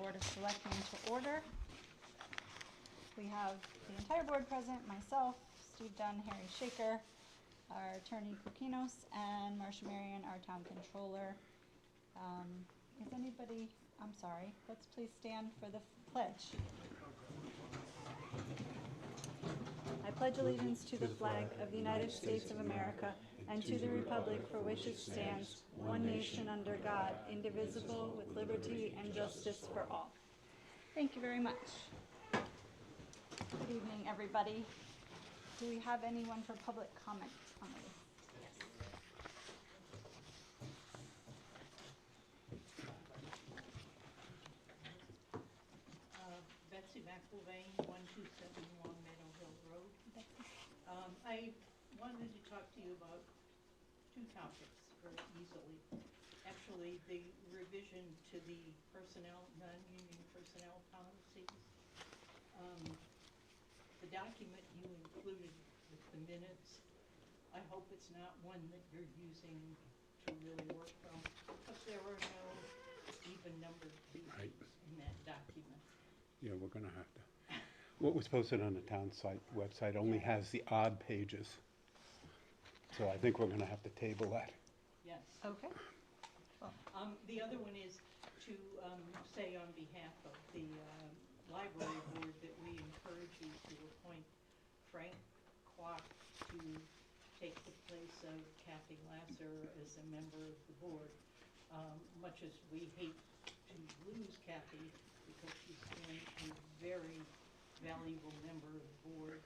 Board of Selectmen to order. We have the entire board present, myself, Steve Dunn, Harry Shaker, our attorney Kokinos, and Marcia Marion, our town controller. Is anybody, I'm sorry, let's please stand for the pledge. I pledge allegiance to the flag of the United States of America and to the republic for which it stands, one nation under God, indivisible, with liberty and justice for all. Thank you very much. Good evening, everybody. Do we have anyone for public comment on this? Yes. Betsy McIlvain, 127 Long Meadow Hill Road. I wanted to talk to you about two topics very easily. Actually, the revision to the personnel, non-union personnel policies. The document you included with the minutes, I hope it's not one that you're using to really work from, because there are no even numbered pages in that document. Yeah, we're going to have to. What was posted on the town site website only has the odd pages. So I think we're going to have to table that. Yes. Okay. Well, the other one is to say on behalf of the library board that we encourage you to appoint Frank Kwok to take the place of Kathy Lasser as a member of the board. Much as we hate to lose Kathy, because she's been a very valuable member of the board,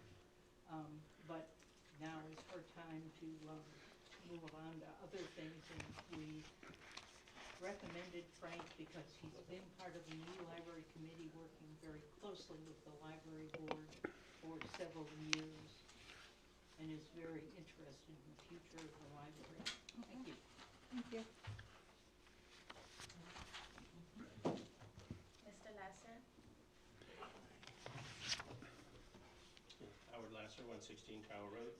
but now is her time to move on to other things, and we recommended Frank because he's been part of the new library committee, working very closely with the library board for several years, and is very interested in the future of the library. Okay. Thank you. thank you. Mr. Lasser? Howard Lasser, 116 Tower Road.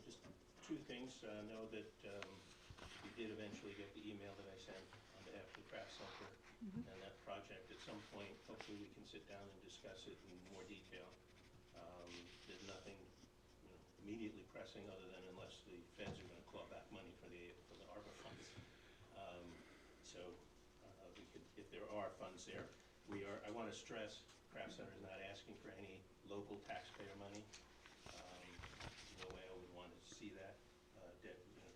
Just two things. Know that you did eventually get the email that I sent on behalf of the Craft Center and that project. At some point, hopefully we can sit down and discuss it in more detail. There's nothing immediately pressing other than unless the feds are going to claw back money for the ARPA funds. We could, if there are funds there, I want to stress Craft Center is not asking for any local taxpayer money. No way I would want to see that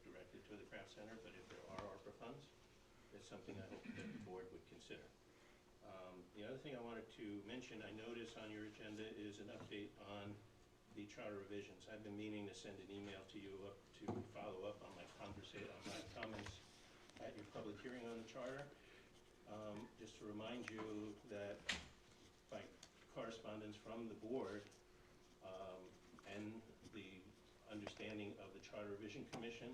directed to the Craft Center, but if there are ARPA funds, it's something I hope that the board would consider. The other thing I wanted to mention, I notice on your agenda is an update on the charter revisions. I've been meaning to send an email to you to follow up on my comments at your public hearing on the charter. Just to remind you that by correspondence from the board and the understanding of the Charter Revision Commission,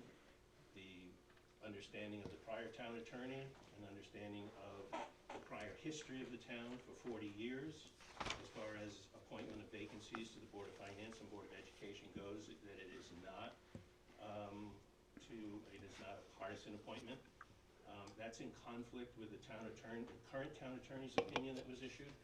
the understanding of the prior town attorney, and understanding of the prior history of the town for 40 years, as far as appointment of vacancies to the Board of Finance and Board of Education goes, that it is not a partisan appointment. That's in conflict with the current town attorney's opinion that was issued.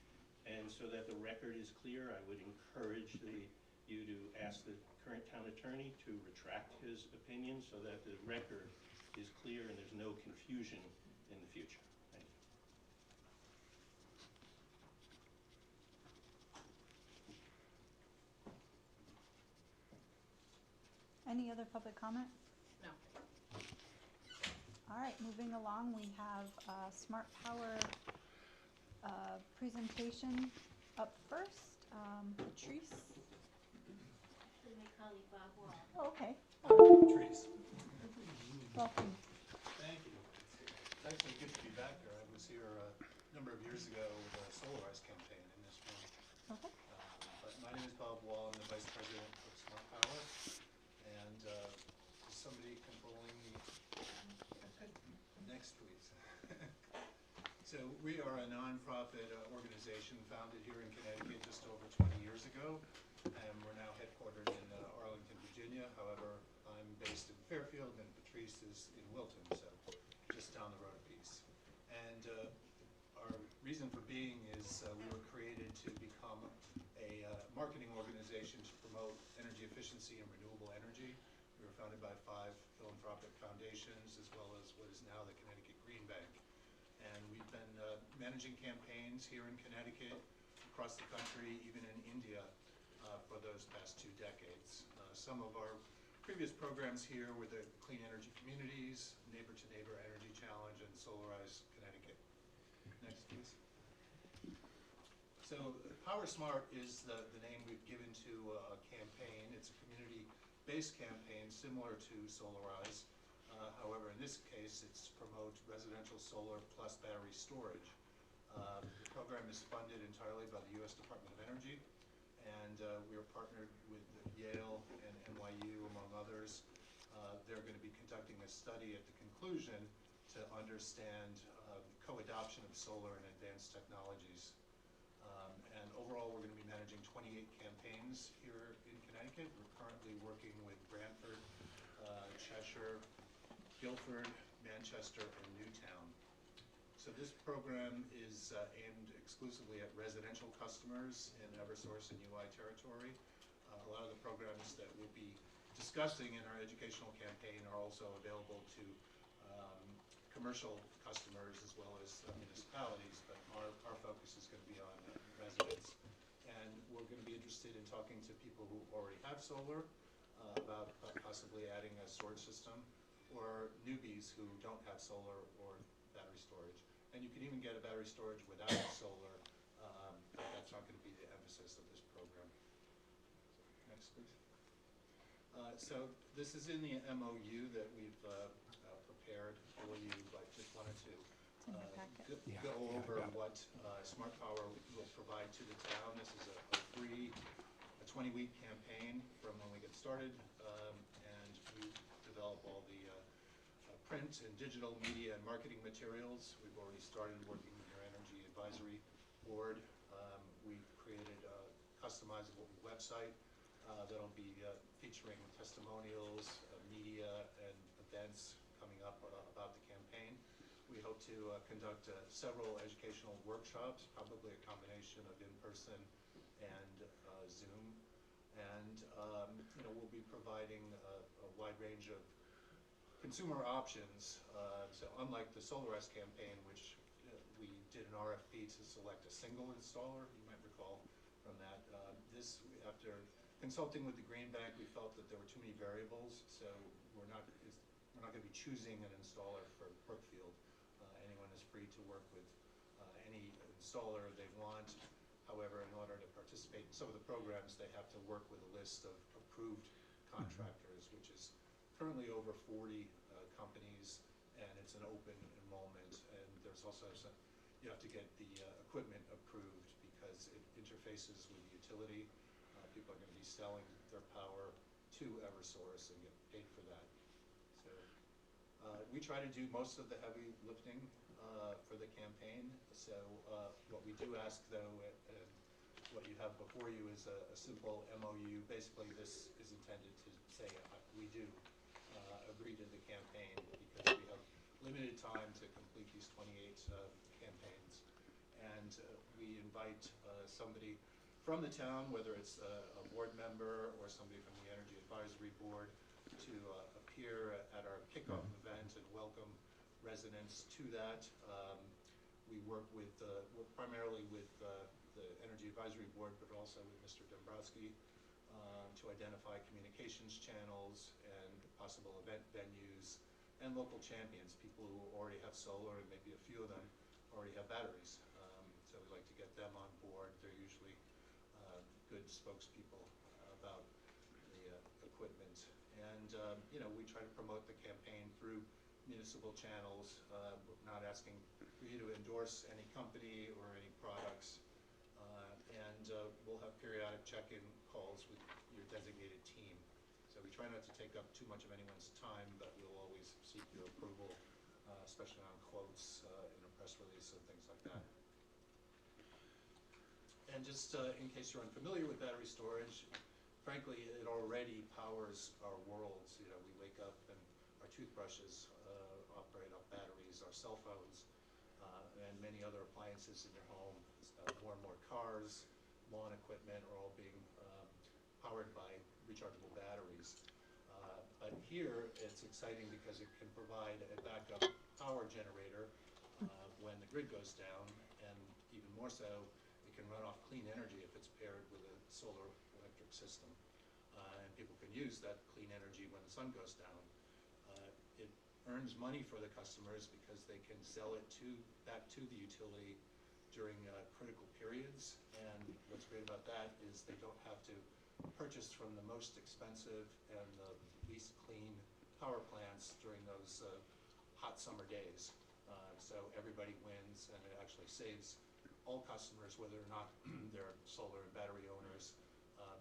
And so that the record is clear, I would encourage you to ask the current town attorney to retract his opinion so that the record is clear and there's no confusion in the future. Thank you. Any other public comment? No. All right, moving along, we have Smart Power presentation up first. Patrice. They may call you Bob Wall. Oh, okay. Patrice. Welcome. Thank you. It's actually good to be back here. I was here a number of years ago with a Solarize campaign in this room. Okay. But my name is Bob Wall. I'm the Vice President of Smart Power. And is somebody controlling the... Next, please. So we are a nonprofit organization founded here in Connecticut just over 20 years ago. And we're now headquartered in Arlington, Virginia. However, I'm based in Fairfield and Patrice is in Wilton, so just down the road a piece. And our reason for being is we were created to become a marketing organization to promote energy efficiency and renewable energy. We were founded by 5 philanthropic foundations, as well as what is now the Connecticut Green Bank. And we've been managing campaigns here in Connecticut, across the country, even in India, for those past 2 decades. Some of our previous programs here were the Clean Energy Communities, Neighbor to Neighbor Energy Challenge, and Solarize Connecticut. Next, please. So Power Smart is the name we've given to a campaign. It's a community-based campaign similar to Solarize. However, in this case, it's promote residential solar plus battery storage. The program is funded entirely by the U.S. Department of Energy, and we are partnered with Yale and NYU, among others. They're going to be conducting a study at the conclusion to understand co-adoption of solar and advanced technologies. And overall, we're going to be managing 28 campaigns here in Connecticut. We're currently working with Brantford, Cheshire, Guilford, Manchester, and Newtown. So this program is aimed exclusively at residential customers in Eversource and UI territory. A lot of the programs that we'll be discussing in our educational campaign are also available to commercial customers as well as municipalities, but our focus is going to be on residents. And we're going to be interested in talking to people who already have solar about possibly adding a storage system, or newbies who don't have solar or battery storage. And you can even get a battery storage without solar, but that's not going to be the emphasis of this program. Next, please. So this is in the MOU that we've prepared for you, but just wanted to in your packet. go over what Smart Power will provide to the town. This is a free 20-week campaign from when we get started, and we develop all the print and digital media and marketing materials. We've already started working with your Energy Advisory Board. We've created a customizable website that'll be featuring testimonials, media, and events coming up about the campaign. We hope to conduct several educational workshops, probably a combination of in-person and Zoom. And we'll be providing a wide range of consumer options. So unlike the Solarize campaign, which we did an RFP to select a single installer, you might recall from that, after consulting with the Green Bank, we felt that there were too many variables, so we're not going to be choosing an installer for Brookfield. Anyone is free to work with any installer they want. However, in order to participate in some of the programs, they have to work with a list of approved contractors, which is currently over 40 companies, and it's an open enrollment. And there's also you have to get the equipment approved because it interfaces with the utility. People are going to be selling their power to Eversource and get paid for that. So we try to do most of the heavy lifting for the campaign. So what we do ask, though, what you have before you is a simple MOU. Basically, this is intended to say we do agree to the campaign because we have limited time to complete these 28 campaigns. And we invite somebody from the town, whether it's a board member or somebody from the Energy Advisory Board, to appear at our kickoff event and welcome residents to that. We work primarily with the Energy Advisory Board, but also with Mr. Dombrowski to identify communications channels and possible event venues and local champions, people who already have solar, and maybe a few of them already have batteries. So we like to get them on board. They're usually good spokespeople about the equipment. And we try to promote the campaign through municipal channels. We're not asking for you to endorse any company or any products. And we'll have periodic check-in calls with your designated team. So we try not to take up too much of anyone's time, but we'll always seek your approval, especially on quotes in a press release and things like that. And just in case you're unfamiliar with battery storage, frankly, it already powers our worlds. We wake up and our toothbrushes operate off batteries, our cell phones and many other appliances in your home. More and more cars, lawn equipment are all being powered by rechargeable batteries. But here, it's exciting because it can provide a backup power generator when the grid goes down, and even more so, it can run off clean energy if it's paired with a solar electric system. And people can use that clean energy when the sun goes down. It earns money for the customers because they can sell it back to the utility during critical periods. And what's great about that is they don't have to purchase from the most expensive and the least clean power plants during those hot summer days. So everybody wins, and it actually saves all customers, whether or not they're solar and battery owners,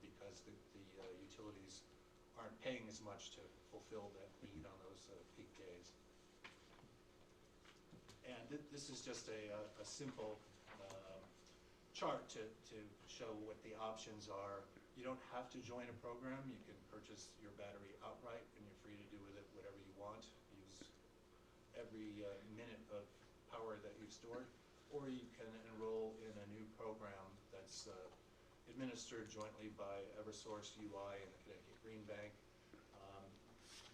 because the utilities aren't paying as much to fulfill that need on those peak days. And this is just a simple chart to show what the options are. You don't have to join a program. You can purchase your battery outright, and you're free to do with it whatever you want. Use every minute of power that you've stored. Or you can enroll in a new program that's administered jointly by Eversource UI and the Connecticut Green Bank.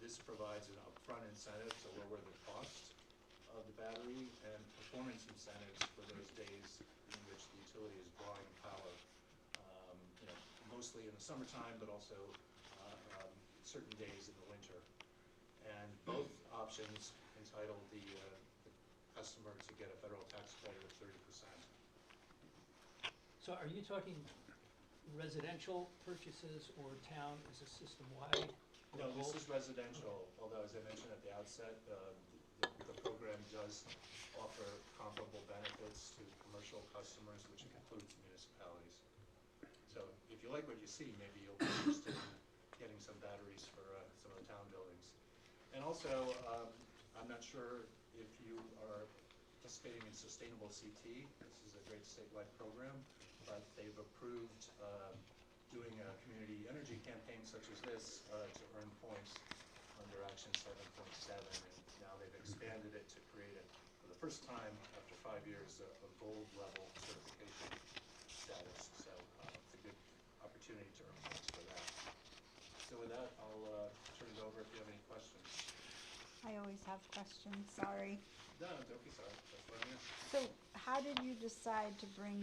This provides an upfront incentive to lower the cost of the battery and performance incentives for those days in which the utility is drawing power, mostly in the summertime, but also certain days in the winter. And both options entitle the customer to get a federal tax credit of 30%. So are you talking residential purchases or town as a system-wide? No, this is residential, although as I mentioned at the outset, the program does offer comparable benefits to commercial customers, which includes municipalities. So if you like what you see, maybe you'll be interested in getting some batteries for some of the town buildings. And also, I'm not sure if you are participating in Sustainable CT. This is a great statewide program, but they've approved doing a community energy campaign such as this to earn points under Action 7.7, and now they've expanded it to create it for the first time after 5 years a gold level certification status. So it's a good opportunity to earn points for that. So with that, I'll turn it over if you have any questions. I always have questions, sorry. No, don't be sorry. That's what I'm here. So how did you decide to bring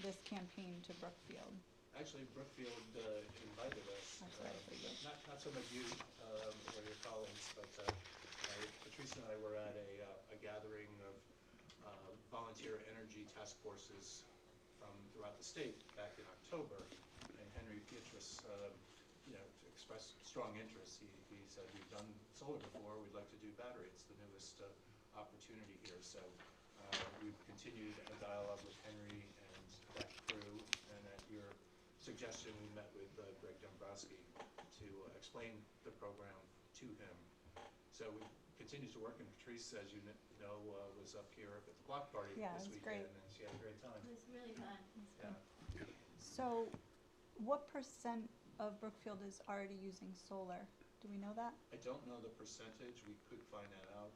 this campaign to Brookfield? Actually, Brookfield invited us. That's what I figured. Not so much you or your colleagues, but Patrice and I were at a gathering of volunteer energy task forces from throughout the state back in October, and Henry Pietrus, expressed strong interest. He said, "We've done solar before. We'd like to do battery. It's the newest opportunity here." So we've continued a dialogue with Henry and that crew, and at your suggestion, we met with Greg Dombrowski to explain the program to him. So we continued to work, and Patrice, as you know, was up here at the block party Yeah, this it was weekend, great. and she had a great time. It was really fun. Yeah. So what percent of Brookfield is already using solar? Do we know that? I don't know the percentage. We could find that out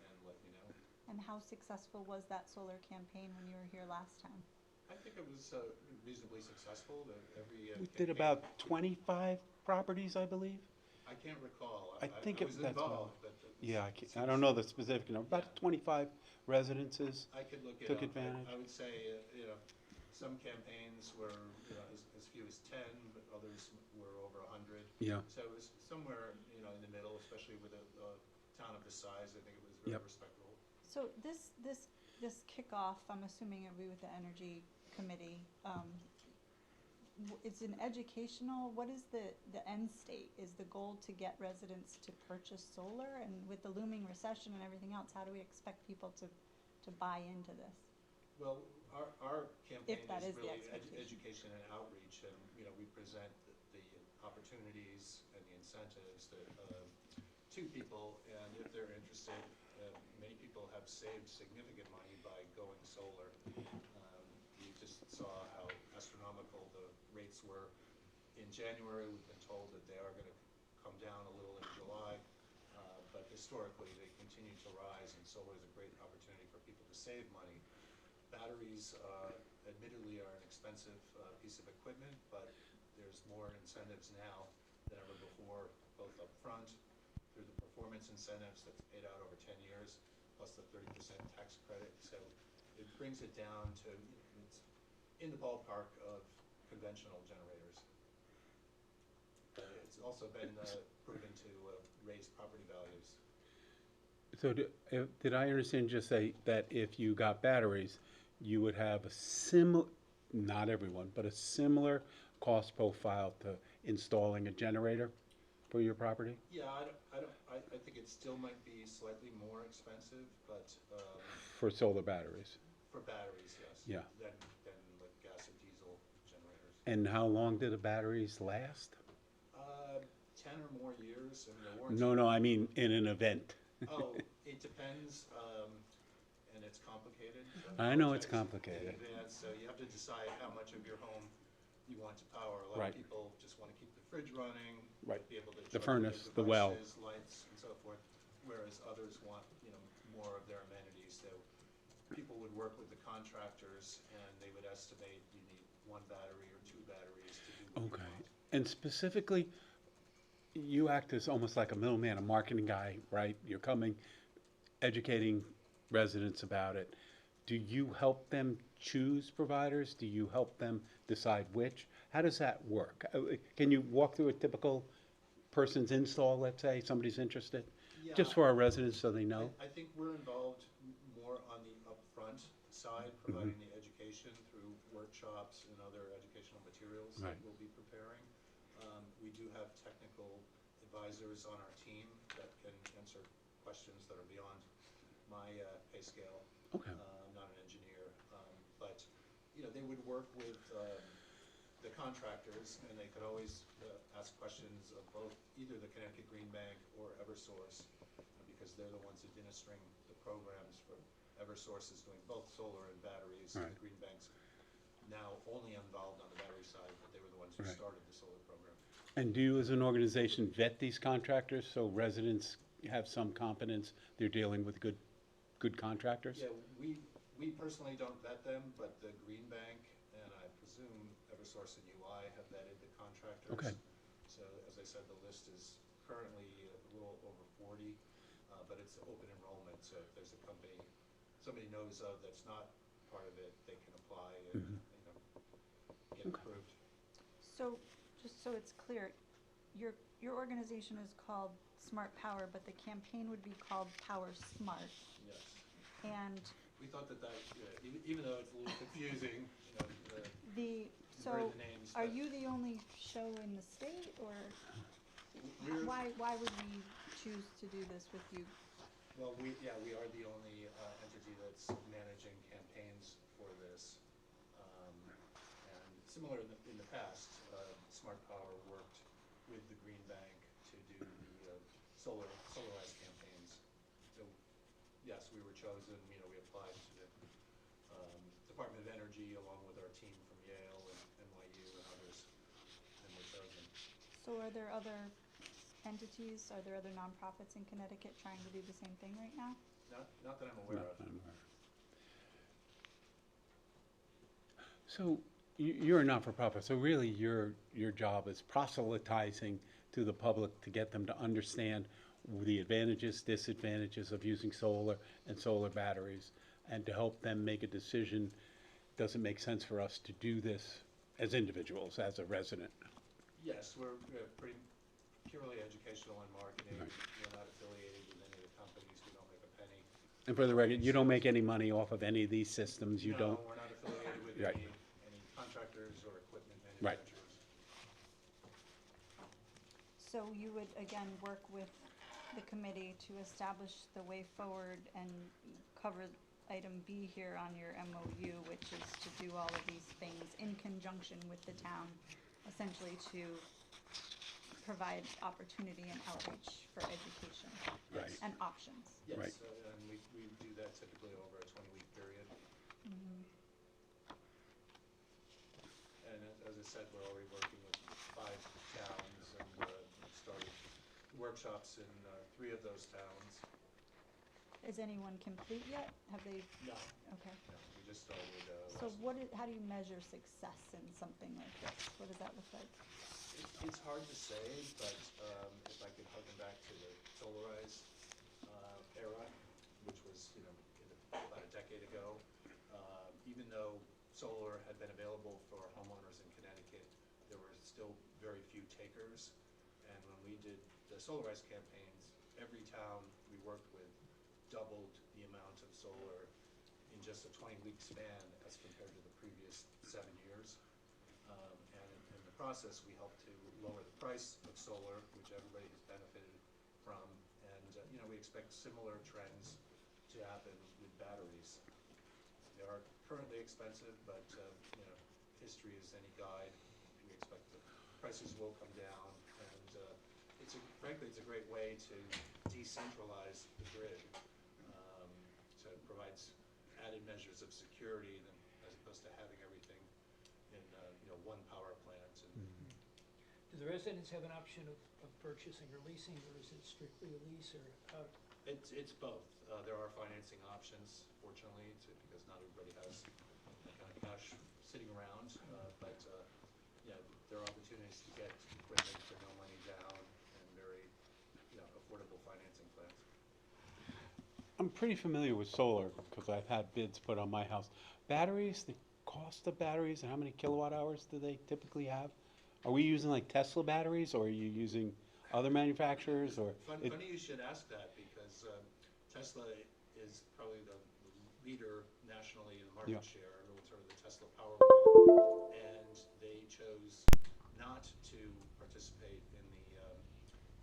and let you know. And how successful was that solar campaign when you were here last time? I think it was reasonably successful. We Every did campaign- about 25 properties, I believe. I can't recall. I think I was that's involved, but Yeah, I don't know the specific number, about 25 residences. I could look it Took up. advantage. I would say, some campaigns were, as few as 10, but others were over 100. Yeah. So it was somewhere, in the middle, especially with a town of this size. I think it was very Yep. respectable. So this kickoff, I'm assuming it'll be with the Energy Committee. It's an educational, what is the end state? Is the goal to get residents to purchase solar? And with the looming recession and everything else, how do we expect people to buy into this? Well, our campaign that is is the really expectation. education and outreach, and, we present the opportunities and the incentives to people, and if they're interested, many people have saved significant money by going solar. You just saw how astronomical the rates were in January. We've been told that they are going to come down a little in July, but historically they continue to rise, and solar is a great opportunity for people to save money. Batteries admittedly are an expensive piece of equipment, but there's more incentives now than ever before, both up front through the performance incentives that's paid out over 10 years, plus the 30% tax credit. So it brings it down to, it's in the ballpark of conventional generators. But it's also been proven to raise property values. So did I understand you say that if you got batteries, you would have a similar, not everyone, but a similar cost profile to installing a generator for your property? Yeah, I think it still might be slightly more expensive, but For solar batteries? for batteries, yes. Yeah. Than like gas and diesel generators. And how long do the batteries last? 10 or more years. I mean, the warranty. No, I mean in an event. Oh, it depends, and it's complicated. So I know it's apologize complicated. in advance, so you have to decide how much of your home you want to power. A lot Right. of people just want to keep the fridge running, Right. be able to The charge furnace, their the well. devices, lights, and so forth, whereas others want, more of their amenities. So people would work with the contractors, and they would estimate you need one battery or two batteries to do what you Okay. want. And specifically, you act as almost like a middleman, a marketing guy, right? You're coming, educating residents about it. Do you help them choose providers? Do you help them decide which? How does that work? Can you walk through a typical person's install, let's say, somebody's interested? Just Yeah. for our residents so they know? I think we're involved more on the upfront side, providing the education through workshops and other educational materials that Right. we'll be preparing. We do have technical advisors on our team that can answer questions that are beyond my pay scale. Okay. I'm not an engineer, but they would work with the contractors, and they could always ask questions of both either the Connecticut Green Bank or Eversource, because they're the ones administering the programs for Eversource is doing both solar and batteries. Right. The Green Bank's now only involved on the battery side, but they were the ones who Right. started the solar program. And do you as an organization vet these contractors so residents have some confidence they're dealing with good contractors? Yeah, we personally don't vet them, but the Green Bank and I presume Eversource and UI have vetted the contractors. Okay. So as I said, the list is currently a little over 40, but it's open enrollment. So if there's a company somebody knows of that's not part of it, they can apply and get approved. So, just so it's clear, your organization is called Smart Power, but the campaign would be called Power Smart. Yes. And We thought that, even though it's a little confusing, the, you've so, heard the names. are but you the only show in the state, or we're- why would we choose to do this with you? Well, we are the only entity that's managing campaigns for this. And similar in the past, Smart Power worked with the Green Bank to do the solarized campaigns. So, yes, we were chosen. We applied to the Department of Energy along with our team from Yale and NYU and others, and were chosen. So are there other entities, are there other nonprofits in Connecticut trying to do the same thing right now? Not that I'm aware No, of. I'm aware. So you're a not-for-profit, so really your job is proselytizing to the public to get them to understand the advantages, disadvantages of using solar and solar batteries, and to help them make a decision. Does it make sense for us to do this as individuals, as a resident? Yes, we're pretty purely educational and marketing. Right. We're not affiliated with any of the companies. We don't make a penny. And for the record, you don't make any money off of any of these systems, you don't? No, we're not affiliated with Right. any contractors or equipment Right. manufacturers. So you would, again, work with the committee to establish the way forward and cover item B here on your MOU, which is to do all of these things in conjunction with the town, essentially to provide opportunity and outreach for education Right. and options. Yes, Right. and we do that typically over a 20-week period. And as I said, we're already working with 5 towns and we've started workshops in 3 of those towns. is anyone complete yet? Have they, No, okay. no, we just started, So last how do you measure success in something like this? What does that look like? It's hard to say, but if I could harken back to the solarized era, which was, about a decade ago, even though solar had been available for homeowners in Connecticut, there were still very few takers. And when we did the solarized campaigns, every town we worked with doubled the amount of solar in just a 20-week span as compared to the previous 7 years. And in the process, we helped to lower the price of solar, which everybody has benefited from. And, we expect similar trends to happen with batteries. They are currently expensive, but, history is any guide. We expect the prices will come down. And frankly, it's a great way to decentralize the grid. So it provides added measures of security as opposed to having everything in one power plant. And Do the residents have an option of purchasing or leasing, or is it strictly a lease, or how? it's both. There are financing options, fortunately, because not everybody has that kind of cash sitting around. But there are opportunities to get equipment for no money down and very affordable financing plans. I'm pretty familiar with solar because I've had bids put on my house. Batteries, the cost of batteries and how many kilowatt hours do they typically have? Are we using like Tesla batteries, or are you using other manufacturers, or? Funny you should ask that, because Tesla is probably the leader nationally in market share, or sort of the Tesla Powerwall, and they chose not to participate in the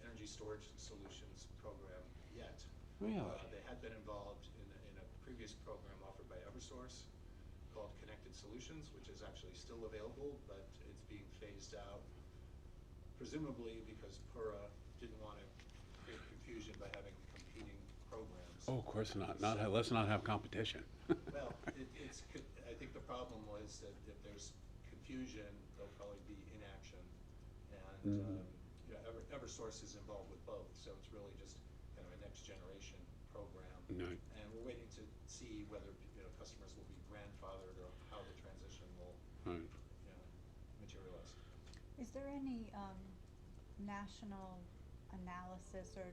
energy storage solutions program yet. Really? They had been involved in a previous program offered by Eversource called Connected Solutions, which is actually still available, but it's being phased out, presumably because PURA didn't want to create confusion by having competing programs. Oh, of course not. Let's not have competition. Well, I think the problem was that if there's confusion, there'll probably be inaction. And Eversource is involved with both, so it's really just kind of a next generation program. Right. And we're waiting to see whether customers will be grandfathered or how the transition will Right. materialize. Is there any national analysis or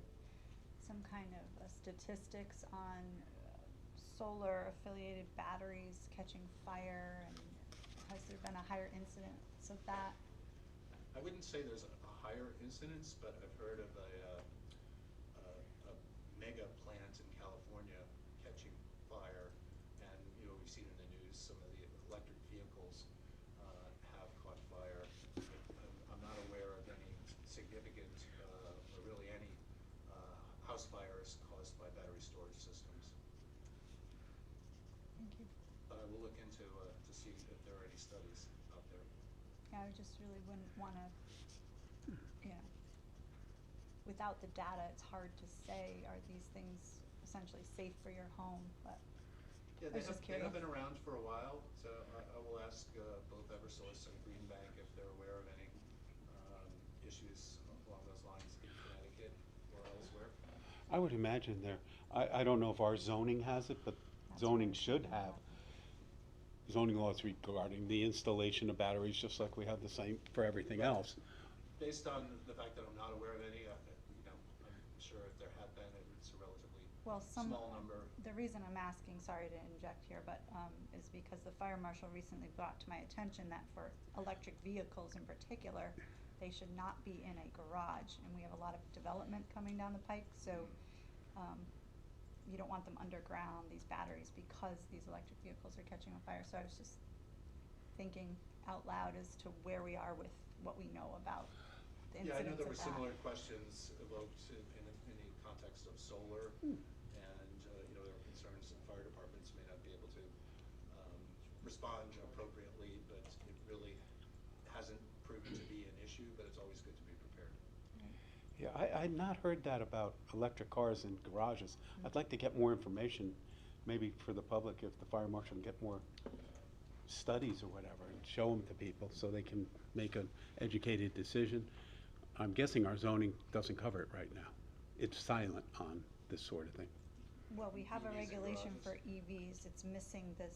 some kind of statistics on solar affiliated batteries catching fire, and has there been a higher incidence of that? I wouldn't say there's a higher incidence, but I've heard of a mega plant in California catching fire, and we've seen in the news some of the electric vehicles have caught fire. I'm not aware of any significant or really any house fires caused by battery storage systems. Thank you. But I will look into to see if there are any studies out there. Yeah, I just really wouldn't wanna, without the data, it's hard to say, are these things essentially safe for your home, but Yeah, I was just they have curious. been around for a while, so I will ask both Eversource and Green Bank if they're aware of any issues along those lines in Connecticut or elsewhere. I would imagine I don't know if our zoning has it, but That's zoning what I was should thinking have about. zoning laws regarding the installation of batteries, just like we have the same for everything else. Based on the fact that I'm not aware of any, I'm sure if there had been, it's a relatively Well, small number. the reason I'm asking, sorry to inject here, but is because the fire marshal recently brought to my attention that for electric vehicles in particular, they should not be in a garage, and we have a lot of development coming down the pike, so you don't want them underground, these batteries, because these electric vehicles are catching on fire. So I was just thinking out loud as to where we are with what we know about the Yeah, I know incidents there of were that. similar questions evoked in the context of solar, and there were concerns that fire departments may not be able to respond appropriately, but it really hasn't proven to be an issue, but it's always good to be prepared. Yeah, I'd not heard that about electric cars in garages. I'd like to get more information, maybe for the public, if the fire marshal can get more studies or whatever, and show them to people so they can make an educated decision. I'm guessing our zoning doesn't cover it right now. It's silent on this sort of thing. Well, we have a EVs and regulation for garages. EVs, it's missing the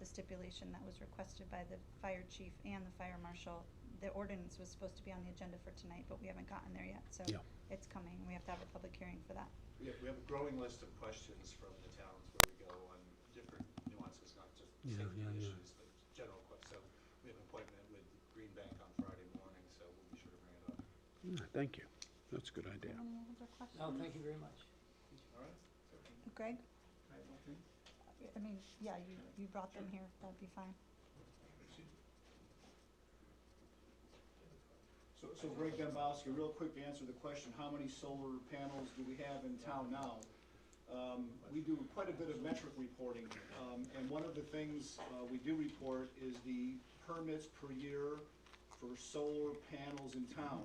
stipulation that was requested by the fire chief and the fire marshal. The ordinance was supposed to be on the agenda for tonight, but we haven't gotten there yet, so Yeah. it's coming, we have to have a public hearing for that. We have a growing list of questions from the towns where we go on different nuances, not just safety issues, but general questions. So we have an appointment with Green Bank on Friday morning, so we'll be sure to bring it up. Thank you. That's a good Do idea. you have any other questions? No, thank you very much. All right? Greg? I have nothing. I mean, yeah, you brought them here, that'd be fine. So Greg Dembowski, real quick to answer the question, how many solar panels do we have in town now? We do quite a bit of metric reporting, and one of the things we do report is the permits per year for solar panels in town.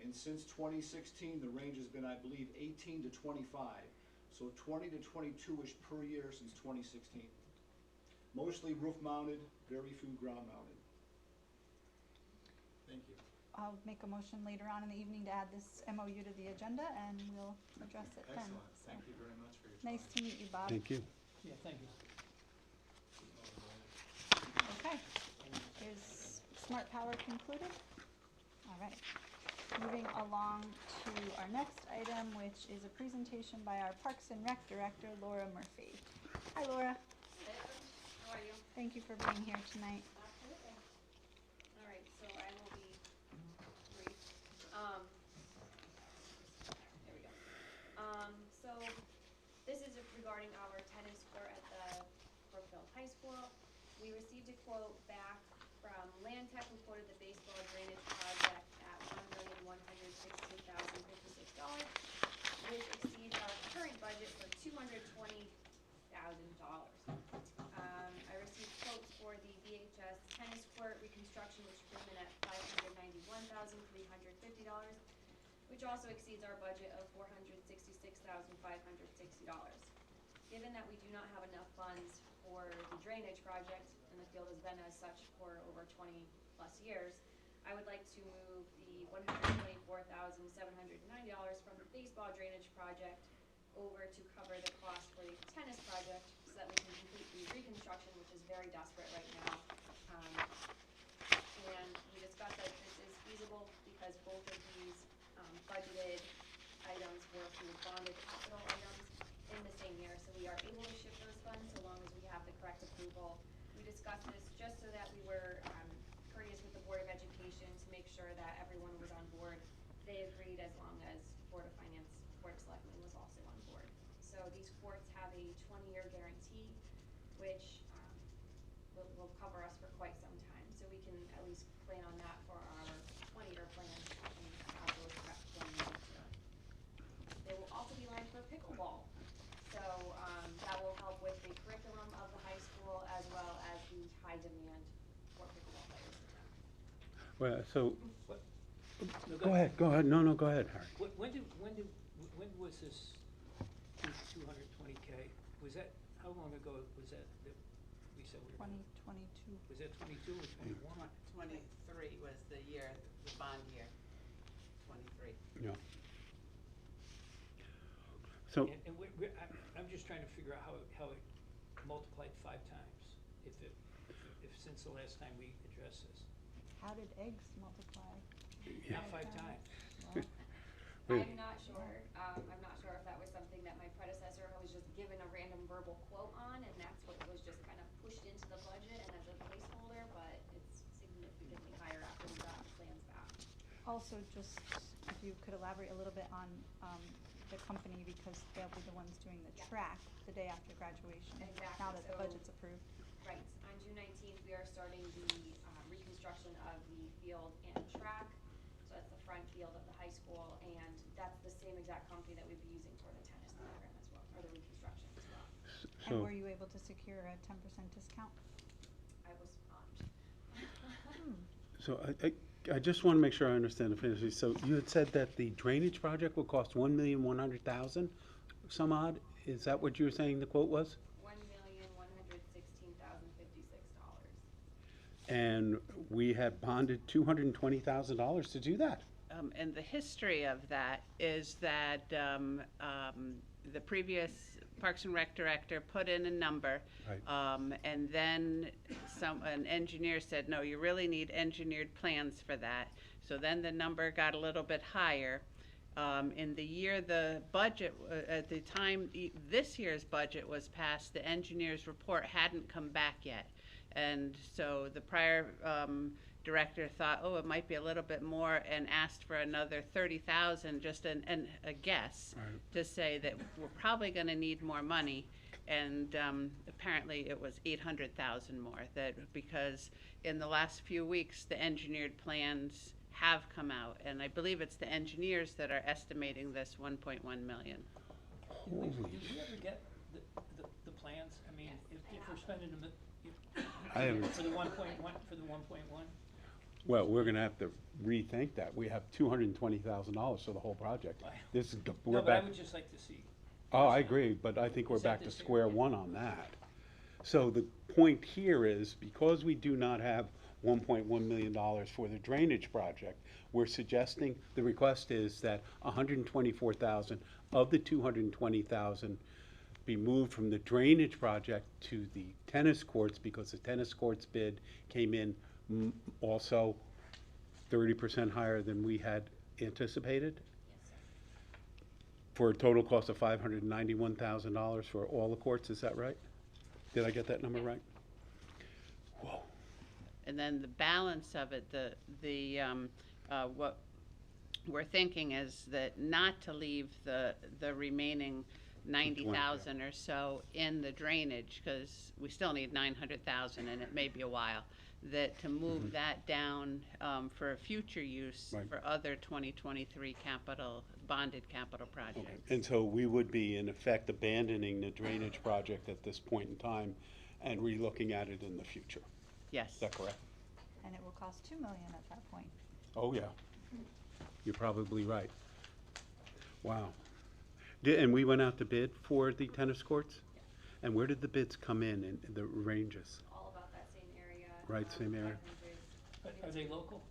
And since 2016, the range has been, I believe, 18 to 25. So 20 to 22-ish per year since 2016. Mostly roof mounted, very few ground mounted. Thank you. I'll make a motion later on in the evening to add this MOU to the agenda, and we'll address it then. Excellent. So, Thank you very much for your time. nice to meet you, Bob. Thank you. Yeah, thank you. Okay, is Smart Power concluded? All right. Moving along to our next item, which is a presentation by our Parks and Rec Director, Laura Murphy. Hi, Laura. How are you? Thank you for being here tonight. Absolutely. All right, so I will be brief. There we go. So this is regarding our tennis court at the Brookfield High School. We received a quote back from Land Tech, who quoted the baseball drainage project at $1,116,056, which exceeds our current budget for $220,000. I received quotes for the VHS tennis court reconstruction, which came in at $591,350, which also exceeds our budget of $466,560. Given that we do not have enough funds for the drainage project, and the field has been as such for over 20+ years, I would like to move the $124,790 from the baseball drainage project over to cover the cost for the tennis project, so that we can complete the reconstruction, which is very desperate right now. And we discussed that this is feasible because both of these budgeted items were through bonded capital items in the same year, so we are able to shift those funds so long as we have the correct approval. We discussed this just so that we were courteous with the Board of Education to make sure that everyone was on board. They agreed, as long as Board of Finance, Board of Selectmen was also on board. So these courts have a 20-year guarantee, which will cover us for quite some time. So we can at least plan on that for our 20-year plan and have those prepped when we need to. They will also be lined for pickleball. So that will help with the curriculum of the high school as well as the high demand for pickleball players in town. Well, so, What? No, go ahead, no, go ahead, Harry. When was this 220K? Was that, how long ago was that we said we were gonna? 2022. Was that 22 or 21? 23 was the year, the bond year, 23. Yeah. So, And I'm just trying to figure out how it multiplied 5 times, if since the last time we addressed this. How did eggs multiply? yeah. Not 5 times. Well, I'm not sure. I'm not sure if that was something that my predecessor was just given a random verbal quote on, and that's what was just kind of pushed into the budget and as a placeholder, but it's significantly higher after we got the plans back. also, just if you could elaborate a little bit on the company, because they'll be the ones doing the Yeah. track the day after graduation. Exactly, Now that the so- budget's approved. Right, on June 19th, we are starting the reconstruction of the field and track. So that's the front field of the high school, and that's the same exact company that we'd be using for the tennis program as well, or the reconstruction as well. And So, were you able to secure a 10% discount? I was honored. so I just want to make sure I understand the finish. So you had said that the drainage project will cost $1,100,000 some odd? Is that what you were saying the quote was? $1,116,056. And we had bonded $220,000 to do that. And the history of that is that the previous Parks and Rec director put in a number. Right. And then an engineer said, no, you really need engineered plans for that. So then the number got a little bit higher. In the year the budget, at the time this year's budget was passed, the engineer's report hadn't come back yet. And so the prior director thought, oh, it might be a little bit more, and asked for another 30,000, just a guess, Right. to say that we're probably going to need more money. And apparently it was 800,000 more, because in the last few weeks the engineered plans have come out, and I believe it's the engineers that are estimating this 1.1 million. Did we ever get the plans? I mean, if we're spending I haven't. for the 1.1, Well, we're gonna have to rethink that. We have $220,000 for the whole project. Wow. This is, no, we're but I back. would just like to see. Oh, I agree, but I think we're Is that back to this year? square one on that. So the point here is, because we do not have $1.1 million for the drainage project, we're suggesting, the request is that 124,000 of the 220,000 be moved from the drainage project to the tennis courts, because the tennis courts bid came in also 30% higher than we had anticipated, for a total cost of $591,000 for all the courts. Is that right? Did I get that number right? Whoa. And then the balance of it, what we're thinking is that not to leave the remaining 90,000 or so in the drainage, because we still need 900,000 and it may be a while, that to move that down for a future use. Right. For other 2023 bonded capital projects. Okay. And so we would be, in effect, abandoning the drainage project at this point in time and relooking at it in the future. Yes. Is that correct? And it will cost $2 million at that point. Oh, yeah. You're probably right. Wow. And we went out to bid for the tennis courts? And where did the bids come in the ranges? All about that same area. Right, same area. 500. Are they local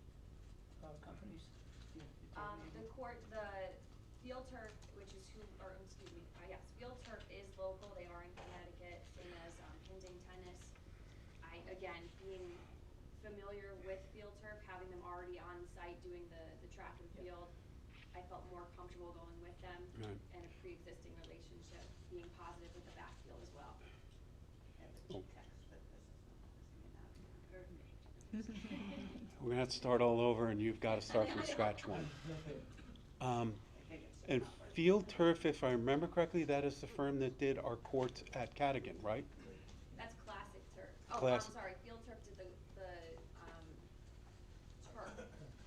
companies? The Field Turf, which is yes, Field Turf is local, they are in Connecticut, same as Hinting Tennis. Again, being familiar with Field Turf, having them already on site doing the track and field, I felt more comfortable going with them. Right. And a pre-existing relationship, being positive with the backfield as well. We're gonna have to start all over, and you've got to start from scratch one. And Field Turf, if I remember correctly, that is the firm that did our courts at Cadigan, right? That's Classic Turf. Oh, Classic. I'm sorry, Field Turf did the turf.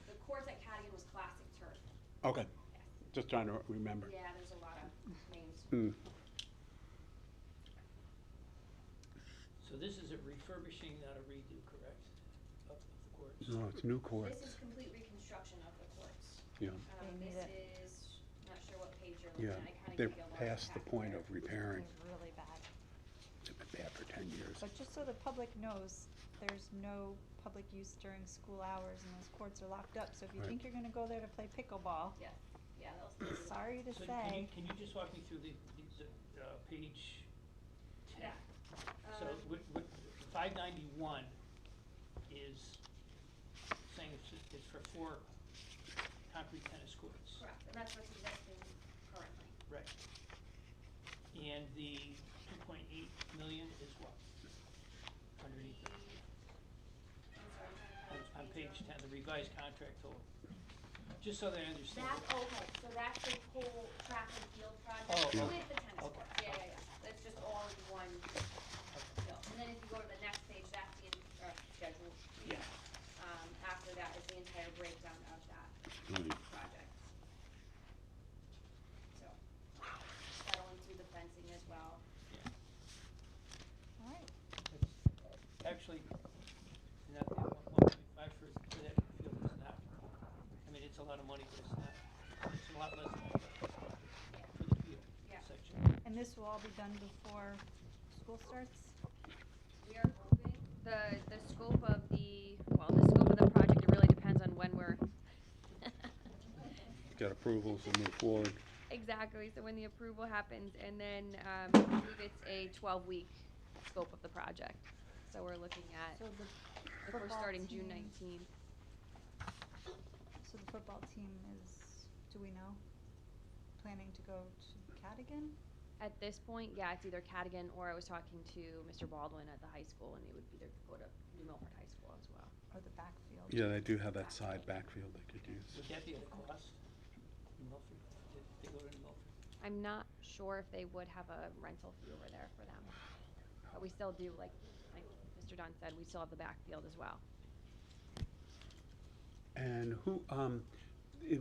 The courts at Cadigan was Classic Turf. Okay, Yes. just trying to remember. Yeah, there's a lot of names. Hmm. So this is a refurbishing, not a redo, correct, of the courts? No, it's new courts. This is complete reconstruction of the courts. Yeah, They need This it. is, not sure what page you're looking yeah. at, I kinda They're gave you a large past the packet point there. of repairing. It's really bad. It's been bad for 10 years. But just so the public knows, there's no public use during school hours and those courts are locked up. So if you Right. think you're gonna go there to play pickleball, Yes, yeah, they'll still do that. sorry to So say. can you just walk me through the page 10? Yeah. So what 591 is saying it's for 4 concrete tennis courts. Correct, and that's what's existing currently. Right. And the 2.8 million is what? Underneath it. I'm sorry, I'm trying to On find page zero. 10, the revised contract total. Just so that I understand. Okay, so that's the whole track and field project, Oh, Yeah. with the tennis okay. courts, yeah. That's just all in one bill. And then if you go to the next page, that's the schedule. Yeah. After that is the entire breakdown of that Right. project. So, that'll include the fencing as well. All right. It's actually, not the 1.5 for that field is not, I mean, it's a lot of money, but it's not, it's a lot less than that for the field Yeah. section. And this will all be done before school starts? We are hoping, the scope of the scope of the project, it really depends on when we're Get approvals and move forward. Exactly, so when the approval happens, and then, I believe it's a 12-week scope of the project. So we're looking at, So the if we're football starting June team- 19th. So the football team is, do we know, planning to go to Cadigan? At this point, yeah, it's either Cadigan or I was talking to Mr. Baldwin at the high school, and they would either go to New Milford High School as well. Or the backfield? Yeah, they do have that side backfield they could use. Would that be at a cost? New Milford, if they go to New Milford? I'm not sure if they would have a rental fee over there for them. But we still do, like Mr. Dunn said, we still have the backfield as well. And who,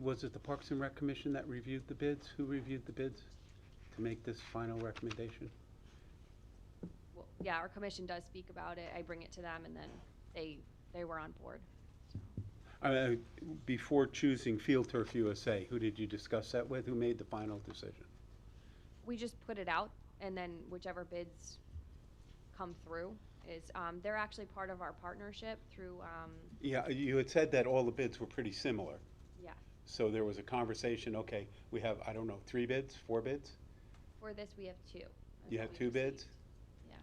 was it the Parks and Rec Commission that reviewed the bids? Who reviewed the bids to make this final recommendation? Well, yeah, our commission does speak about it. I bring it to them, and then they were on board. Before choosing Field Turf USA, who did you discuss that with? Who made the final decision? We just put it out, and then whichever bids come through is, they're actually part of our partnership through, Yeah, you had said that all the bids were pretty similar. yeah. So there was a conversation, okay, we have, I don't know, 3 bids, 4 bids? For this, we have 2. You have 2 bids? Yeah,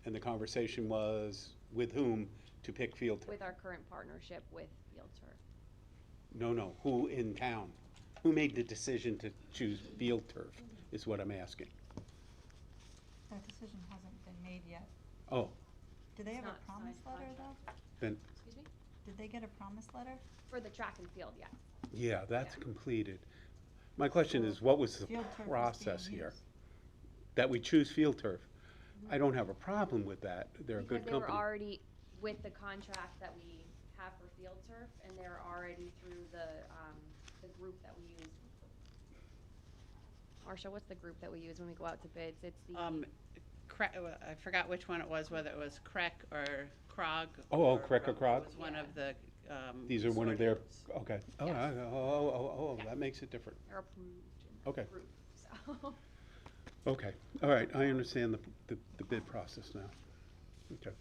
And the conversation was with whom to pick Field Turf? with our current partnership with Field Turf. No, who in town? Who made the decision to choose Field Turf, is what I'm asking. That decision hasn't been made yet. Oh, Do they It's have a not promise signed letter though? contract. then, Excuse me? Did they get a promise letter? For the track and field, yes. yeah, that's Yeah. completed. My question is, what was the Field turf is being process here? used. That we choose Field Turf? I don't have a problem with that, they're a good Because they were company. already with the contract that we have for Field Turf, and they're already through the group that we use. Marcia, what's the group that we use when we go out to bids? It's the, I forgot which one it was, whether it was Crec or Krog. Oh, Crec or Krog? It was one Yeah. of the, These are one of their, consortiums. okay, Yes. Yeah. that makes it different. they're approved in Okay. the group, so. Okay, all right, I understand the bid process now. Okay.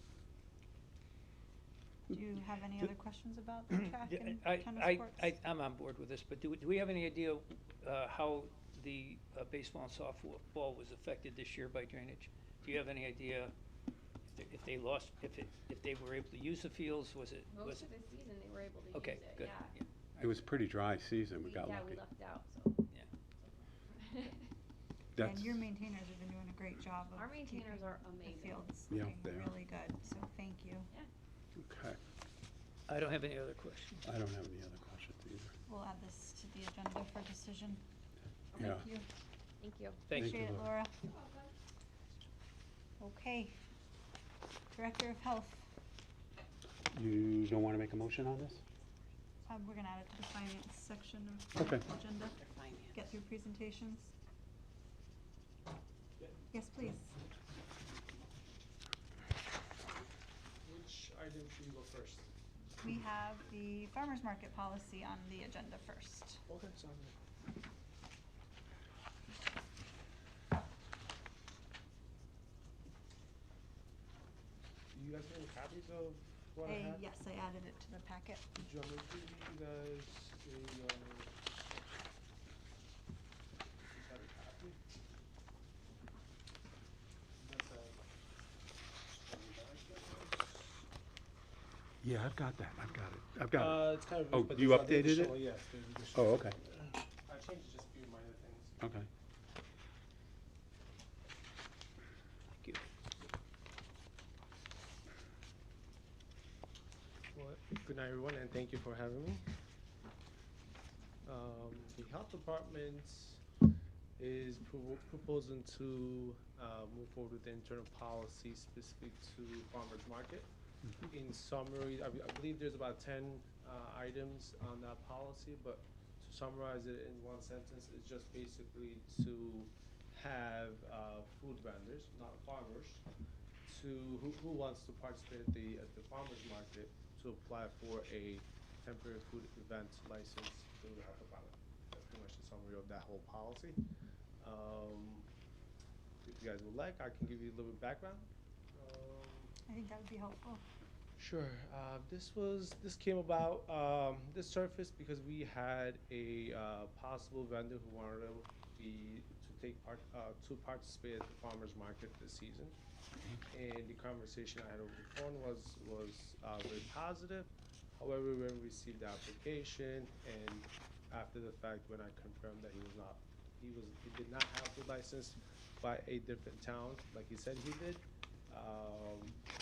Do you have any other questions about the track Yeah, and tennis I, courts? I'm on board with this, but do we have any idea how the baseball and softball was affected this year by drainage? Do you have any idea if they lost, if they were able to use the fields, was it? Most of the season, they were able to use Okay, it, good. yeah. It was a pretty dry season, we got Yeah, lucky. we lucked out, so. Yeah. And That's, your maintainers have been doing a great job of Our maintainers keeping are the amazing. fields Yeah, looking they are. really good, so thank you. okay, I don't have any other questions. I don't have any other questions either. We'll add this to the agenda for decision. Yeah. Thank you. Thank you. Thank Thank Appreciate you, it, Laura. Okay. Director of Health, You don't want to make a motion on this? we're gonna add it to the finance section of Okay. the agenda. Get through presentations. Yes, please. Which item should we go first? We have the farmer's market policy on the agenda first. Okay, sounds good. Do you guys have any copies of what I have? Yes, I added it to the packet. Do you want me to give you guys a, just have a copy? That's a, Yeah, I've got that, I've got it. it's kind of. Oh, but you there's updated it? additional- Yes, there's Oh, additional. okay. I changed just a few minor things. Okay. Thank you. Well, good night, everyone, and thank you for having me. The health department is proposing to move forward with the internal policy specific to farmers market. In summary, I believe there's about 10 items on that policy, but to summarize it in one sentence, it's just basically to have food vendors, not farmers, who wants to participate at the farmers market to apply for a temporary food event license through the health department. That's pretty much the summary of that whole policy. If you guys would like, I can give you a little bit of background. I think that would be helpful. Sure. This came about, this surfaced because we had a possible vendor who wanted to to participate at the farmer's market this season. And the conversation I had over the phone was very positive. However, when we received the application and after the fact, when I confirmed that he did not have the license by a different town, like he said he did,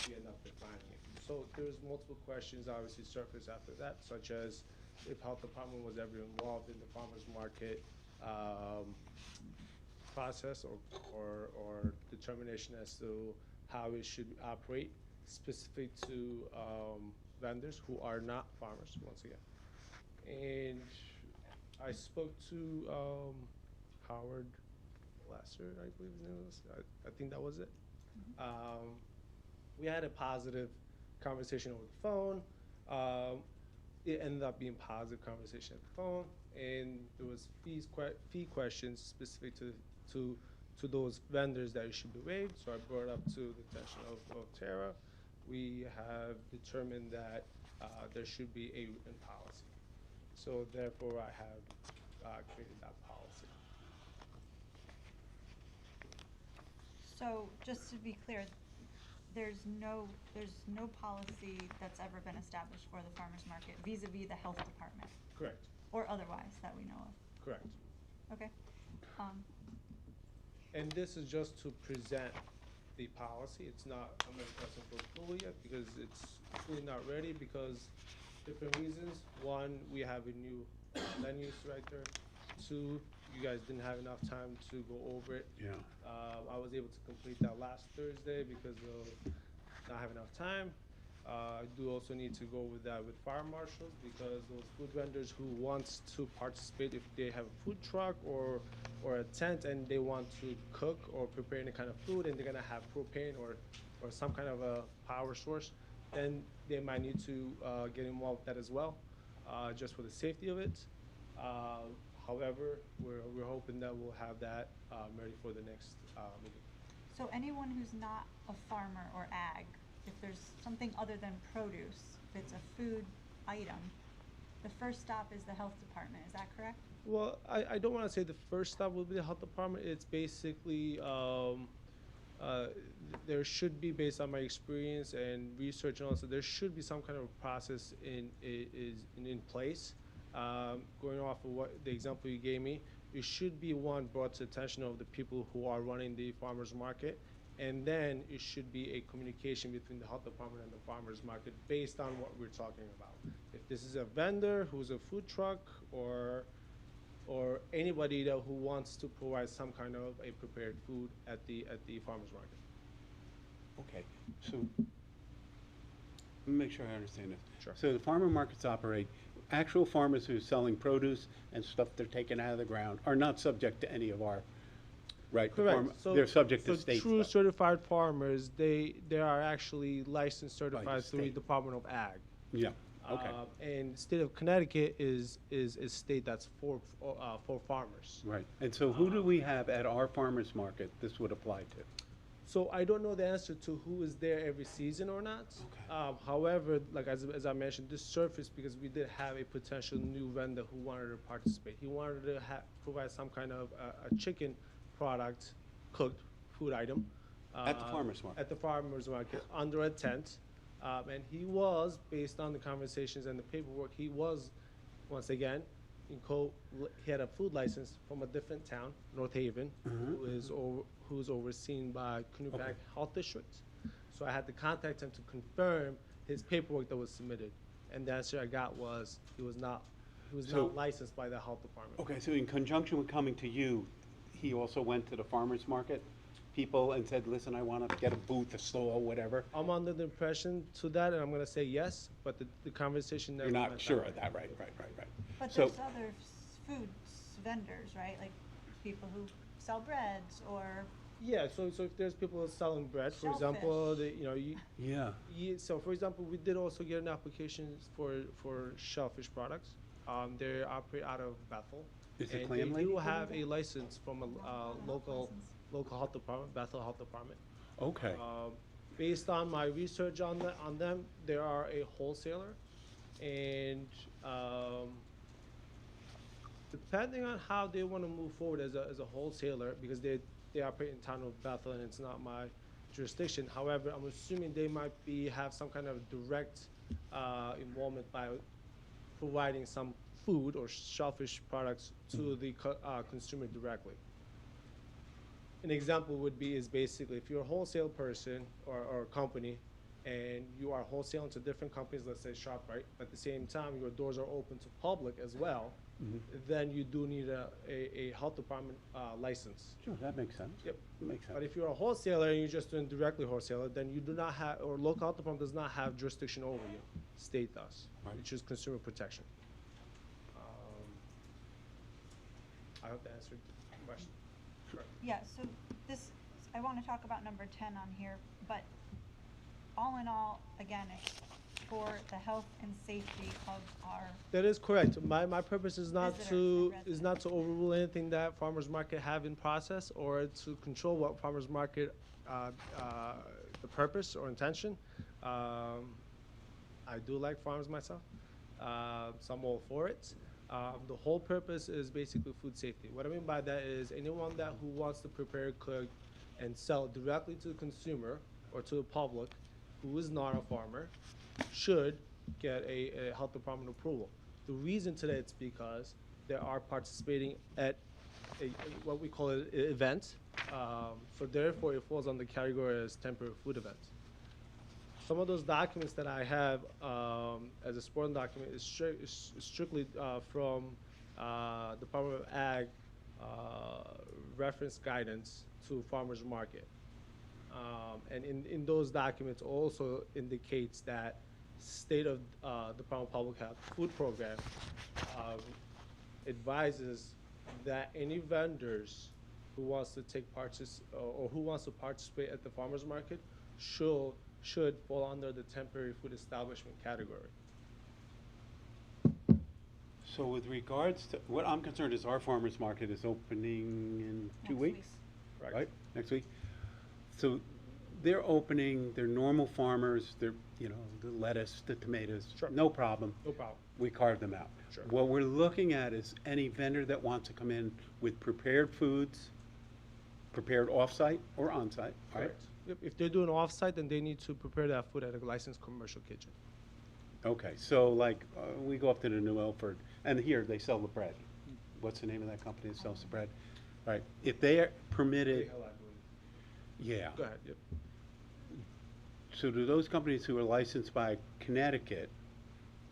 we ended up declining it. So there's multiple questions obviously surfaced after that, such as if health department was ever involved in the farmer's market process or determination as to how it should operate, specific to vendors who are not farmers, once again. And I spoke to Howard Lasser, I believe his name was. I think that was it. We had a positive conversation over the phone. It ended up being positive conversation at the phone, and there was fee questions specific to those vendors that it should be waived. So I brought it up to the attention of Tara. We have determined that there should be a written policy. So therefore, I have created that policy. So just to be clear, there's no policy that's ever been established for the farmer's market vis-a-vis the health department? Correct. Or otherwise that we know of? Correct. Okay. And this is just to present the policy. It's not, I'm not pressing for approval yet because it's fully not ready because different reasons. One, we have a new land use director. Two, you guys didn't have enough time to go over it. Yeah. I was able to complete that last Thursday because of not having enough time. I do also need to go with that with fire marshals because those food vendors who wants to participate, if they have a food truck or a tent and they want to cook or prepare any kind of food and they're gonna have propane or some kind of a power source, then they might need to get involved with that as well, just for the safety of it. However, we're hoping that we'll have that ready for the next meeting. So anyone who's not a farmer or ag, if there's something other than produce, if it's a food item, the first stop is the health department, is that correct? Well, I don't want to say the first stop will be the health department. It's basically, there should be, based on my experience and research and also, there should be some kind of process in place. Going off of what the example you gave me, it should be one brought to attention of the people who are running the farmers market, and then it should be a communication between the health department and the farmers market based on what we're talking about. If this is a vendor who's a food truck or anybody who wants to provide some kind of a prepared food at the farmers market. Okay, so let me make sure I understand this. Sure. So the farmer markets operate, actual farmers who are selling produce and stuff they're taking out of the ground are not subject to any of our, right? the farm- Correct. So, They're subject to so state true stuff. certified farmers, they are actually licensed, certified through the state. Department of Ag. Yeah, okay, And state of Connecticut is a state that's for farmers. right. And so who do we have at our farmer's market this would apply to? So I don't know the answer to who is there every season or not. Okay. However, like as I mentioned, this surfaced because we did have a potential new vendor who wanted to participate. He wanted to provide some kind of a chicken product, cooked food item. At the farmer's market? At the farmer's market, under a tent. And he was, based on the conversations and the paperwork, he was, once again, he had a food license from a different town, North Haven, who's overseen by Quinnipiac Health District. So I had to contact him to confirm his paperwork that was submitted. And the answer I got was he was not licensed by the health department. Okay, so in conjunction with coming to you, he also went to the farmer's market people and said, listen, I want to get a booth, a stall, whatever? I'm under the impression to that, and I'm going to say yes, but the conversation never You're went not sure that of way. that, right. But So- there's other food vendors, right? Like people who sell breads or, Yeah, so if there's people selling bread, for example, Yeah. so for example, we did also get an application for shellfish products. They operate out of Bethel. Is the and clam they lady do good have with a that? license from a local health department, Bethel Health Department. Okay, Based on my research on them, they are a wholesaler, and Depending on how they want to move forward as a wholesaler, because they operate in town of Bethel and it's not my jurisdiction. However, I'm assuming they might have some kind of direct involvement by providing some food or shellfish products to the consumer directly. An example would be is basically if you're a wholesale person or company and you are wholesaling to different companies, let's say ShopRite, but at the same time your doors are open to public as well, then you do need a health department license. Sure, that makes sense. Yep. Makes sense. But if you're a wholesaler and you're just doing directly wholesaler, then you do not have, or local health department does not have jurisdiction over you. State does, Right. which is consumer protection. I hope that answered the question. Sure. Yeah, so this, I want to talk about number 10 on here, but all in all, again, it's for the health and safety of our, That is correct. My purpose is not Visitors and is not to overrule anything that farmers market have in process or to control what farmers market the purpose or intention. I do like farms myself, so I'm all for it. The whole purpose is basically food safety. What I mean by that is anyone who wants to prepare, cook, and sell directly to the consumer or to the public who is not a farmer should get a health department approval. The reason today it's because they are participating at what we call an event, so therefore it falls on the category as temporary food events. Some of those documents that I have as a supporting document is strictly from Department of Ag reference guidance to farmers market. And in those documents also indicates that state of Department of Public Health food program advises that any vendors who wants to take or who wants to participate at the farmers market should fall under the temporary food establishment category. So with regards to, what I'm concerned is our farmer's market is opening in 2 Next weeks, week. right? Next week. So they're opening, they're normal farmers, they're, the lettuce, the tomatoes, Sure. no problem. No problem. We carve them out. Sure. What we're looking at is any vendor that wants to come in with prepared foods, prepared off-site or on-site, right? Correct. If they're doing off-site, then they need to prepare that food at a licensed commercial kitchen. Okay, so like, we go up to the New Milford, and here, they sell the bread. What's the name of that company that sells the bread? All right, if they are permitted, yeah. Go ahead. Yep. So do those companies who are licensed by Connecticut,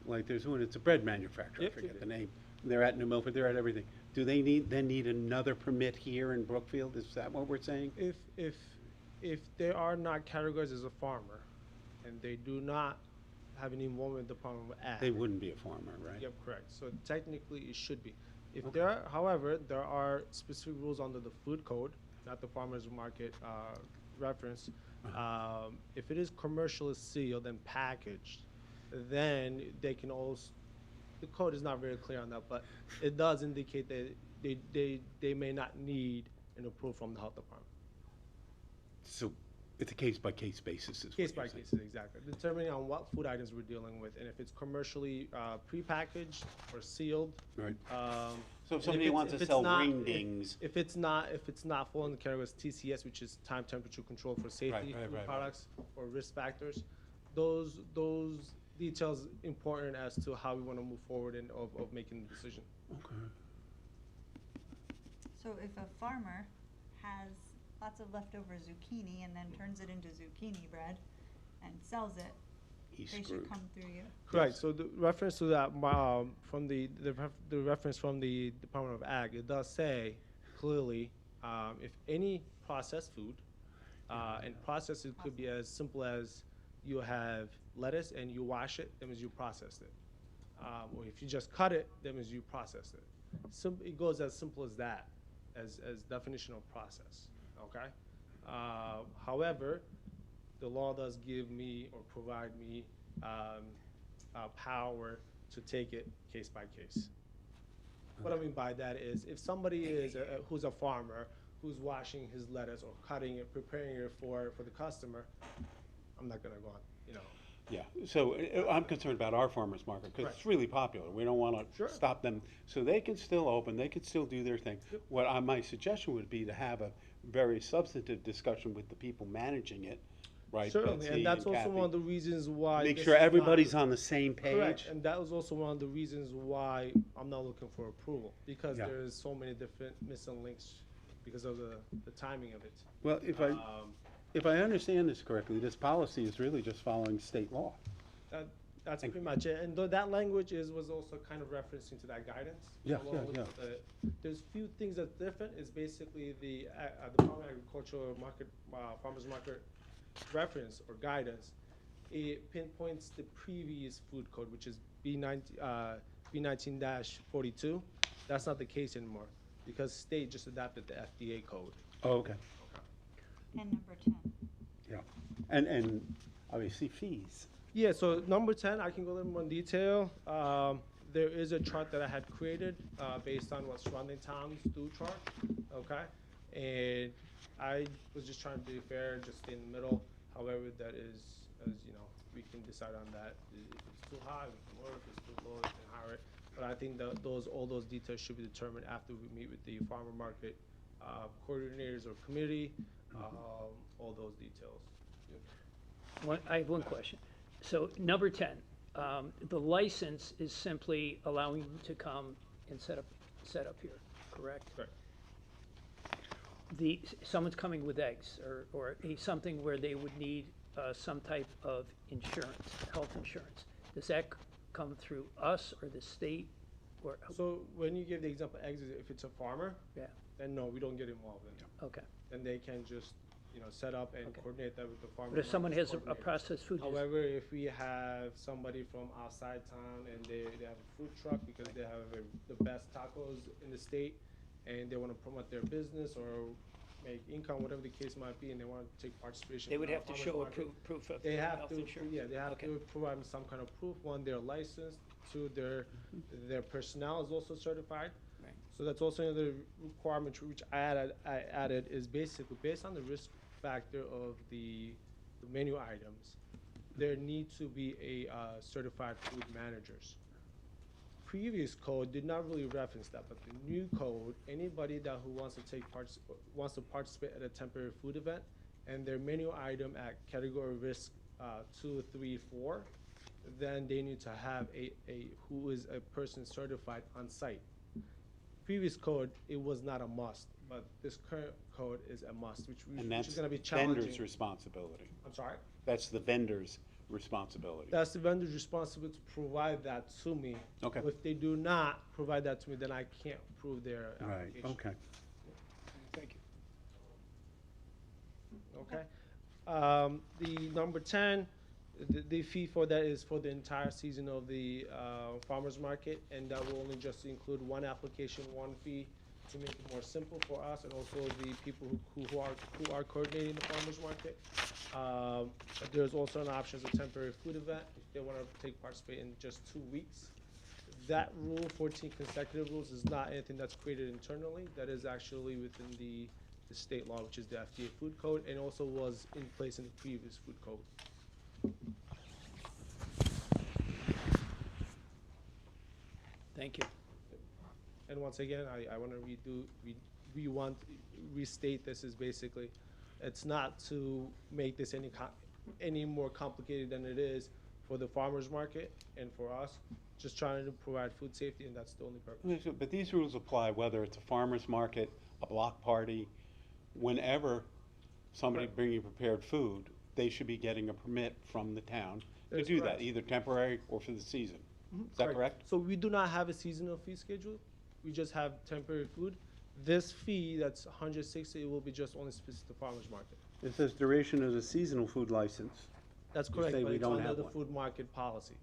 like there's one, it's a bread manufacturer, I Yep. forget the name. They're at New Milford, they're at everything. Do they need another permit here in Brookfield? Is that what we're saying? If they are not categorized as a farmer, and they do not have any involvement with the Department of Ag. They wouldn't be a farmer, right? Yep, correct. So technically, it should be. If there are, however, there are specific rules under the food code, not the farmers market reference. If it is commercially sealed and packaged, then they can also. The code is not very clear on that, but it does indicate that they may not need an approval from the health department. So it's a case-by-case basis, is what Case you're by saying. case, exactly. Determining on what food items we're dealing with, and if it's commercially prepackaged or sealed. Right. and So if if somebody it's- wants if to it's sell not- ring if- dings, If it's not falling in the category as TCS, which is time temperature control for safety right, food right. products or risk factors, those details important as to how we want to move forward and of making the decision. okay. so if a farmer has lots of leftover zucchini and then turns it into zucchini bread and sells it, He's they screwed. should come through you. Correct. So the reference to that from the reference from the Department of Ag, it does say clearly if any processed food, and processed it could be as simple as you have lettuce and you wash it, that means you processed it. Or if you just cut it, that means you processed it. It goes as simple as that, as definition of process. Okay. However, the law does give me or provide me power to take it case by case. What I mean by that is if somebody is who's a farmer who's washing his lettuce or cutting it, preparing it for the customer, I'm not gonna go on, Yeah, so I'm concerned about our farmer's market, because it's really popular. We don't want Sure. to stop them. So they can still open, they can still do their thing. My suggestion would be to have a very substantive discussion with the people managing it, right? Certainly, Betsy and that's also Kathy. one of the reasons why. Make this sure is not- everybody's on the same Correct, page. and that was also one of the reasons why I'm not looking for approval, because Yeah. there's so many different missing links because of the timing of it. Well, Um, if I understand this correctly, this policy is really just following state law. That's pretty much it, and that language was also kind of referencing to that guidance. Yeah, along yeah, with yeah. There's few things that's different, is basically the Department of Agricultural Market, Farmers Market reference or guidance. It pinpoints the previous food code, which is B19-42. That's not the case anymore, because state just adapted the FDA code. Oh, okay, And number 10. yeah. And obviously fees. Yeah, so number 10, I can go a little more in detail. There is a chart that I had created based on what surrounding towns do charge, okay? And I was just trying to be fair, just stay in the middle. However, that is, as you know, we can decide on that. If it's too high, we can lower it. If it's too low, we can higher it. But I think that all those details should be determined after we meet with the farmer market coordinators or committee, all those details. I have one question. So number 10, the license is simply allowing them to come and set up here, correct? Correct. Someone's coming with eggs or something where they would need some type of insurance, health insurance. Does that come through us or the state or? So when you give the example eggs, if it's a farmer, Yeah, then no, we don't get involved in it. okay. Then they can just, set up and Okay. coordinate that with the farmer. But if someone has a coordinator. processed food, However, if we have somebody from outside town and they have a food truck because they have the best tacos in the state and they want to promote their business or make income, whatever the case might be, and they want to take participation. they would in our have to farmers show a market, proof of They have health to, insurance. yeah, they have Okay. to provide some kind of proof. One, they're licensed. Two, their personnel is also certified. Right. So that's also another requirement which I added is basically based on the risk factor of the menu items. There need to be a certified food managers. Previous code did not really reference that, but the new code, anybody who wants to participate at a temporary food event, and their menu item at category risk 2, 3, 4, then they need to have who is a person certified on site. Previous code, it was not a must, but this current code is a must, which And is that's going to be challenging. vendor's responsibility. I'm sorry? That's the vendor's responsibility. That's the vendor's responsibility to provide that to me. Okay. If they do not provide that to me, then I can't prove their Right, application. okay. Thank you. Okay. The number 10, the fee for that is for the entire season of the farmer's market, and that will only just include one application, one fee, to make it more simple for us and also the people who are coordinating the farmer's market. There's also an option as a temporary food event if they want to participate in just 2 weeks. That rule, 14 consecutive rules, is not anything that's created internally. That is actually within the state law, which is the FDA food code, and also was in place in the previous food code. Thank you. And once again, I want to restate this is basically, it's not to make this any more complicated than it is for the farmer's market and for us, just trying to provide food safety, and that's the only purpose. But these rules apply whether it's a farmer's market, a block party, whenever somebody Correct. bringing prepared food, they should be getting a permit from the town to That's do correct. that, either temporary or for the season. Is that correct? So we do not have a seasonal fee schedule. We just have temporary food. This fee, that's 160, it will be just only specific to farmer's market. It says duration of the seasonal food license. That's You correct, say but we it's don't under have the one. food market policy,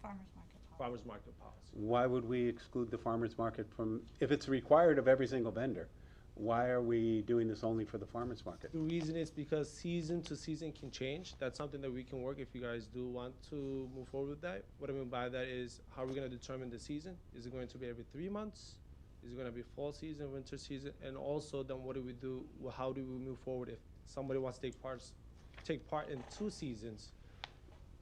Farmers market. farmer's market policy. Why would we exclude the farmer's market from, if it's required of every single vendor, why are we doing this only for the farmer's market? The reason is because season to season can change. That's something that we can work if you guys do want to move forward with that. What I mean by that is, how are we gonna determine the season? Is it going to be every 3 months? Is it gonna be fall season, winter season? And also then what do we do, how do we move forward if somebody wants to take part in 2 seasons?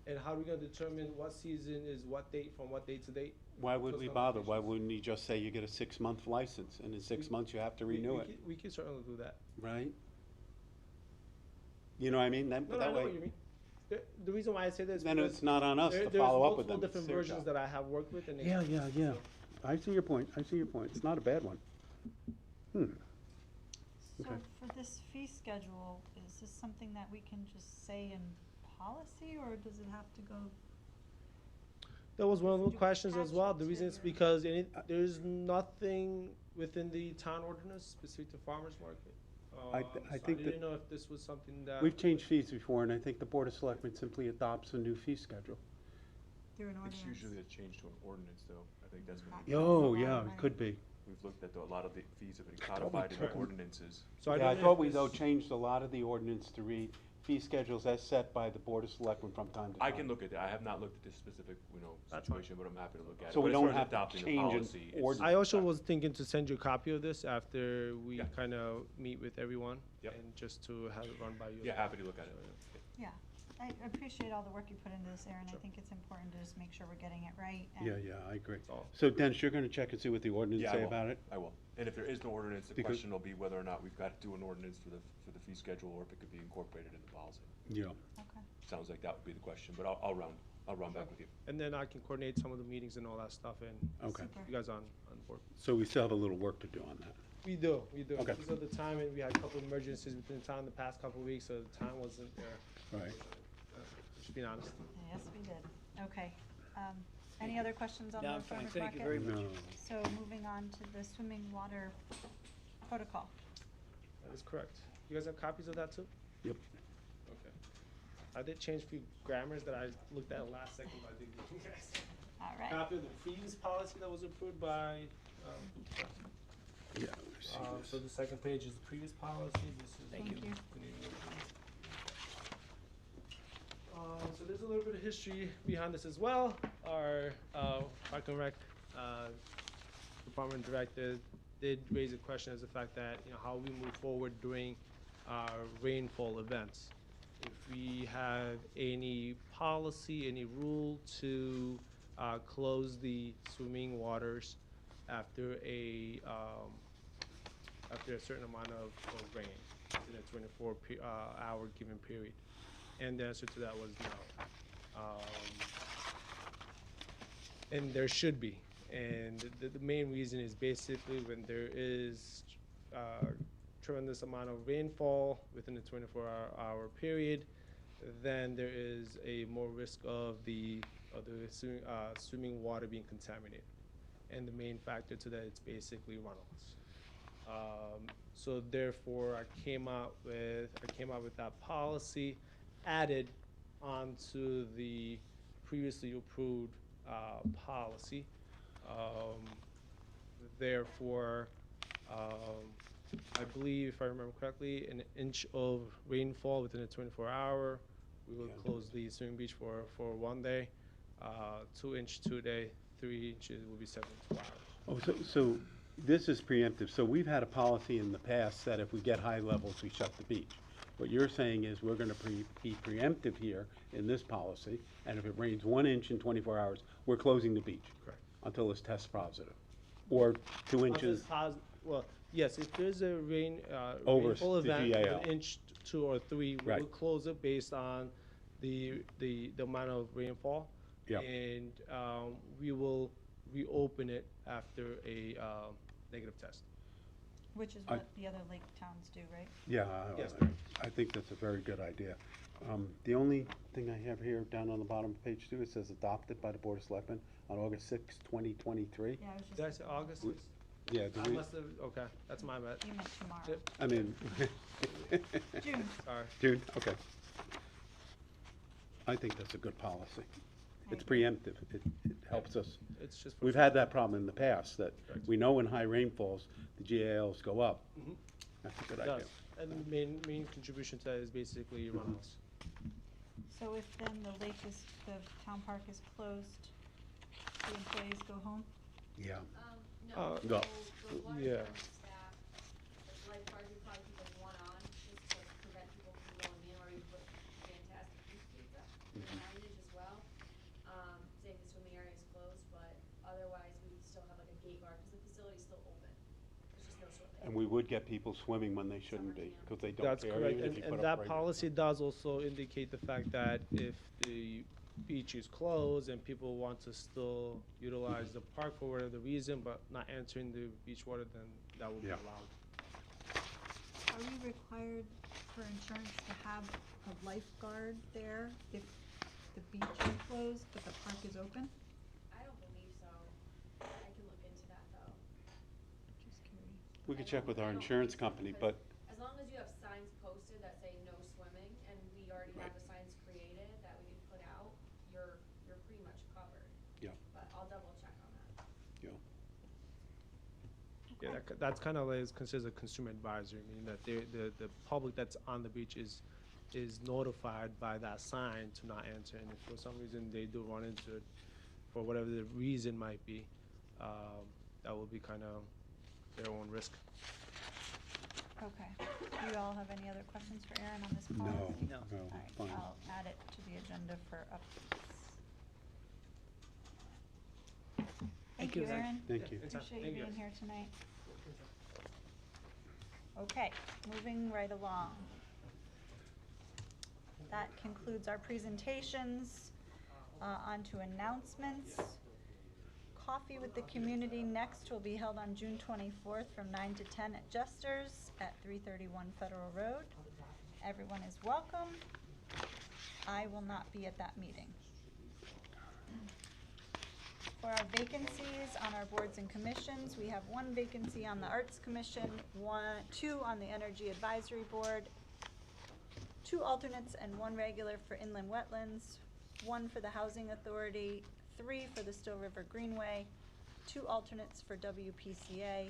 And how are we gonna determine what season is what date from what date to date? Why would Those we bother? Why conversations. wouldn't you just say you get a 6-month license, and in 6 months you have to renew it, We can certainly do that. right? You know what I mean? That, No, I that know way, what you mean. The reason why I say that is then because it's not on us to there's follow up with multiple them. It's different their versions job. that I have worked with, and Yeah, yeah, yeah. I see your point. I see your point. It's not a bad one. So Okay. for this fee schedule, is this something that we can just say in policy, or does it have to go? That was one of the Do questions as well. attach The it reason to is your- because there's nothing within the town ordinance specific to farmers market. I So think that- didn't know if this was something that. We've changed fees before, and I think the Board of Selectmen simply adopts a new fee schedule. Through an ordinance? It's usually a change to an ordinance, though. I think that's what That Oh, costs a lot yeah, of it money. could be. we've looked at, a lot of the fees have been thought we codified in took the 'em. ordinances. So Yeah, I don't know thought if we, this- though, changed a lot of the ordinance to read fee schedules as set by the Board of Selectmen from time to time. I can look at that. I have not looked at this specific, That's fine. situation, but I'm happy to look at it. So we But as don't far as have to adopting the change an policy, it's- ordinance. I also was thinking to send you a copy of this after we Yeah. kind of meet with everyone. Yep. And just to have it run by you. as Yeah, well. happy to look at it. So, Yeah, I appreciate all the work you put into this, Aaron. I Sure. think it's important to just make sure we're getting it right. And Yeah, yeah, I agree. That's all. So Dennis, you're gonna check and see what the ordinance Yeah, I say will. about it? I will. And if there is no ordinance, the Because- question will be whether or not we've got to do an ordinance for the fee schedule, or if it could be incorporated in the policy. Yeah. Okay. Sounds like that would be the question, but I'll run back with you. And then I can coordinate some of the meetings and all that stuff and Okay. Super. you guys on board. So we still have a little work to do on that. We do. Okay. Because of the time, and we had a couple of emergencies within town the past couple of weeks, so the time wasn't there. Right. Just being honest. Yes, we did. Okay. Any other questions on No, the I'm fine. farmer's Thank you market? very much. No. So moving on to the swimming water protocol. That is correct. You guys have copies of that too? Yep. Okay. I did change a few grammars that I looked at last second, but I did give you guys. All right. Copy of the fees policy that was approved by, Yeah, we see this. so the second page is the previous policy, this is. Thank you. the new version. So there's a little bit of history behind this as well. Our, Park and Rec, Department Director did raise a question as the fact that, how we move forward during, rainfall events. If we have any policy, any rule to, close the swimming waters after a certain amount of rain in a 24 hour given period. And the answer to that was no. And there should be. And the main reason is basically when there is tremendous amount of rainfall within the 24-hour period, then there is a more risk of the swimming water being contaminated. And the main factor to that is basically runoffs. So therefore, I came out with that policy added onto the previously approved policy. Therefore, I believe, if I remember correctly, an inch of rainfall within a 24-hour, we will close the swimming beach for 1 day. 2 inch 2 day, 3 inches will be 72 hours. Oh, so this is preemptive. So we've had a policy in the past that if we get high levels, we shut the beach. What you're saying is we're gonna be preemptive here in this policy, and if it rains 1 inch in 24 hours, we're closing the beach. Correct. Until it's test positive. Or 2 inches, Well, yes, if there's a Over rainfall the event, GAL. an inch, 2 or 3, we Right. will close it based on the amount of rainfall. Yeah. And we will reopen it after a negative test. Which is I- what the other lake towns do, right? yeah, Yes. I think that's a very good idea. The only thing I have here down on the bottom of page 2, it says adopted by the Board of Selectmen on August 6, 2023. Yeah, I was just. Did I say August? Yeah, I must have, okay, that's my bad. You meant tomorrow. Yep. I mean, June. Sorry. June, okay. I think that's a good policy. I It's agree. preemptive. It helps us. It's just. for- We've had that problem in the past, that Correct. we know when high rainfalls, the GALs go up. Mhm. That's a good It idea. does. And the main contribution to that is basically runoffs. So if then the town park is closed, the employees go home? Yeah. Uh, No, no. so the Yeah. waterfront staff, the lifeguards would probably keep like one on, just to prevent people from going in, or you put fantastic use pizza, and signage as well. go swimming. And we would get people swimming when they shouldn't be, because they don't That's care, correct, even if you and put that up right. policy does also indicate the fact that if the beach is closed and people want to still utilize the park for whatever reason, but not entering the beach water, then that will be Yeah. allowed. Are we required for insurance to have a lifeguard there if the beach is closed but the park is open? I don't believe so. I can look into that though. Just curious. We could I check don't- with I our don't insurance think so, company, because but as long as you have signs posted that say no swimming, and we already have Right. the signs created that we can put out, you're pretty much covered. Yeah. But I'll double check on that. Yeah, that's kind of like is considered a consumer advisory, meaning that the public that's on the beach is notified by that sign to not enter, and if for some reason they do run into it, for whatever the reason might be, that will be kind of their own risk. Okay. Do you all have any other questions for Aaron on this no, policy? no, No. All right, fine. I'll add it to the agenda for updates. Thank you, Aaron. Thank you. Appreciate you Thank you. being here tonight. Okay, moving right along. That concludes our presentations. On to announcements. Coffee with the Community next will be held on June 24th from 9 to 10 at Jester's at 331 Federal Road. Everyone is welcome. I will not be at that meeting. For our vacancies on our boards and commissions, we have one vacancy on the Arts Commission, two on the Energy Advisory Board, 2 alternates and 1 regular for Inland Wetlands, 1 for the Housing Authority, 3 for the Still River Greenway, 2 alternates for WPCA,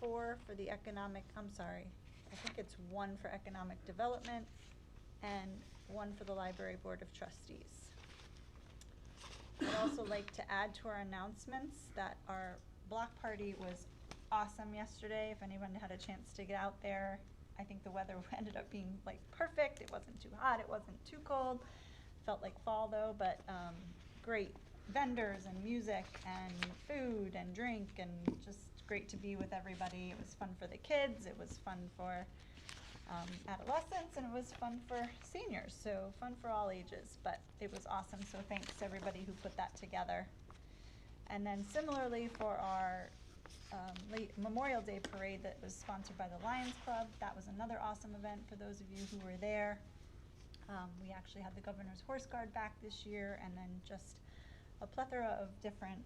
4 for the I think it's 1 for Economic Development, and 1 for the Library Board of Trustees. I'd also like to add to our announcements that our block party was awesome yesterday. If anyone had a chance to get out there, I think the weather ended up being like perfect. It wasn't too hot, it wasn't too cold. Felt like fall though, but great vendors and music and food and drink, and just great to be with everybody. It was fun for the kids, it was fun for adolescents, and it was fun for seniors, so fun for all ages, but it was awesome, so thanks to everybody who put that together. And then similarly for our late Memorial Day parade that was sponsored by the Lions Club, that was another awesome event for those of you who were there. We actually had the Governor's Horse Guard back this year, and then just a plethora of different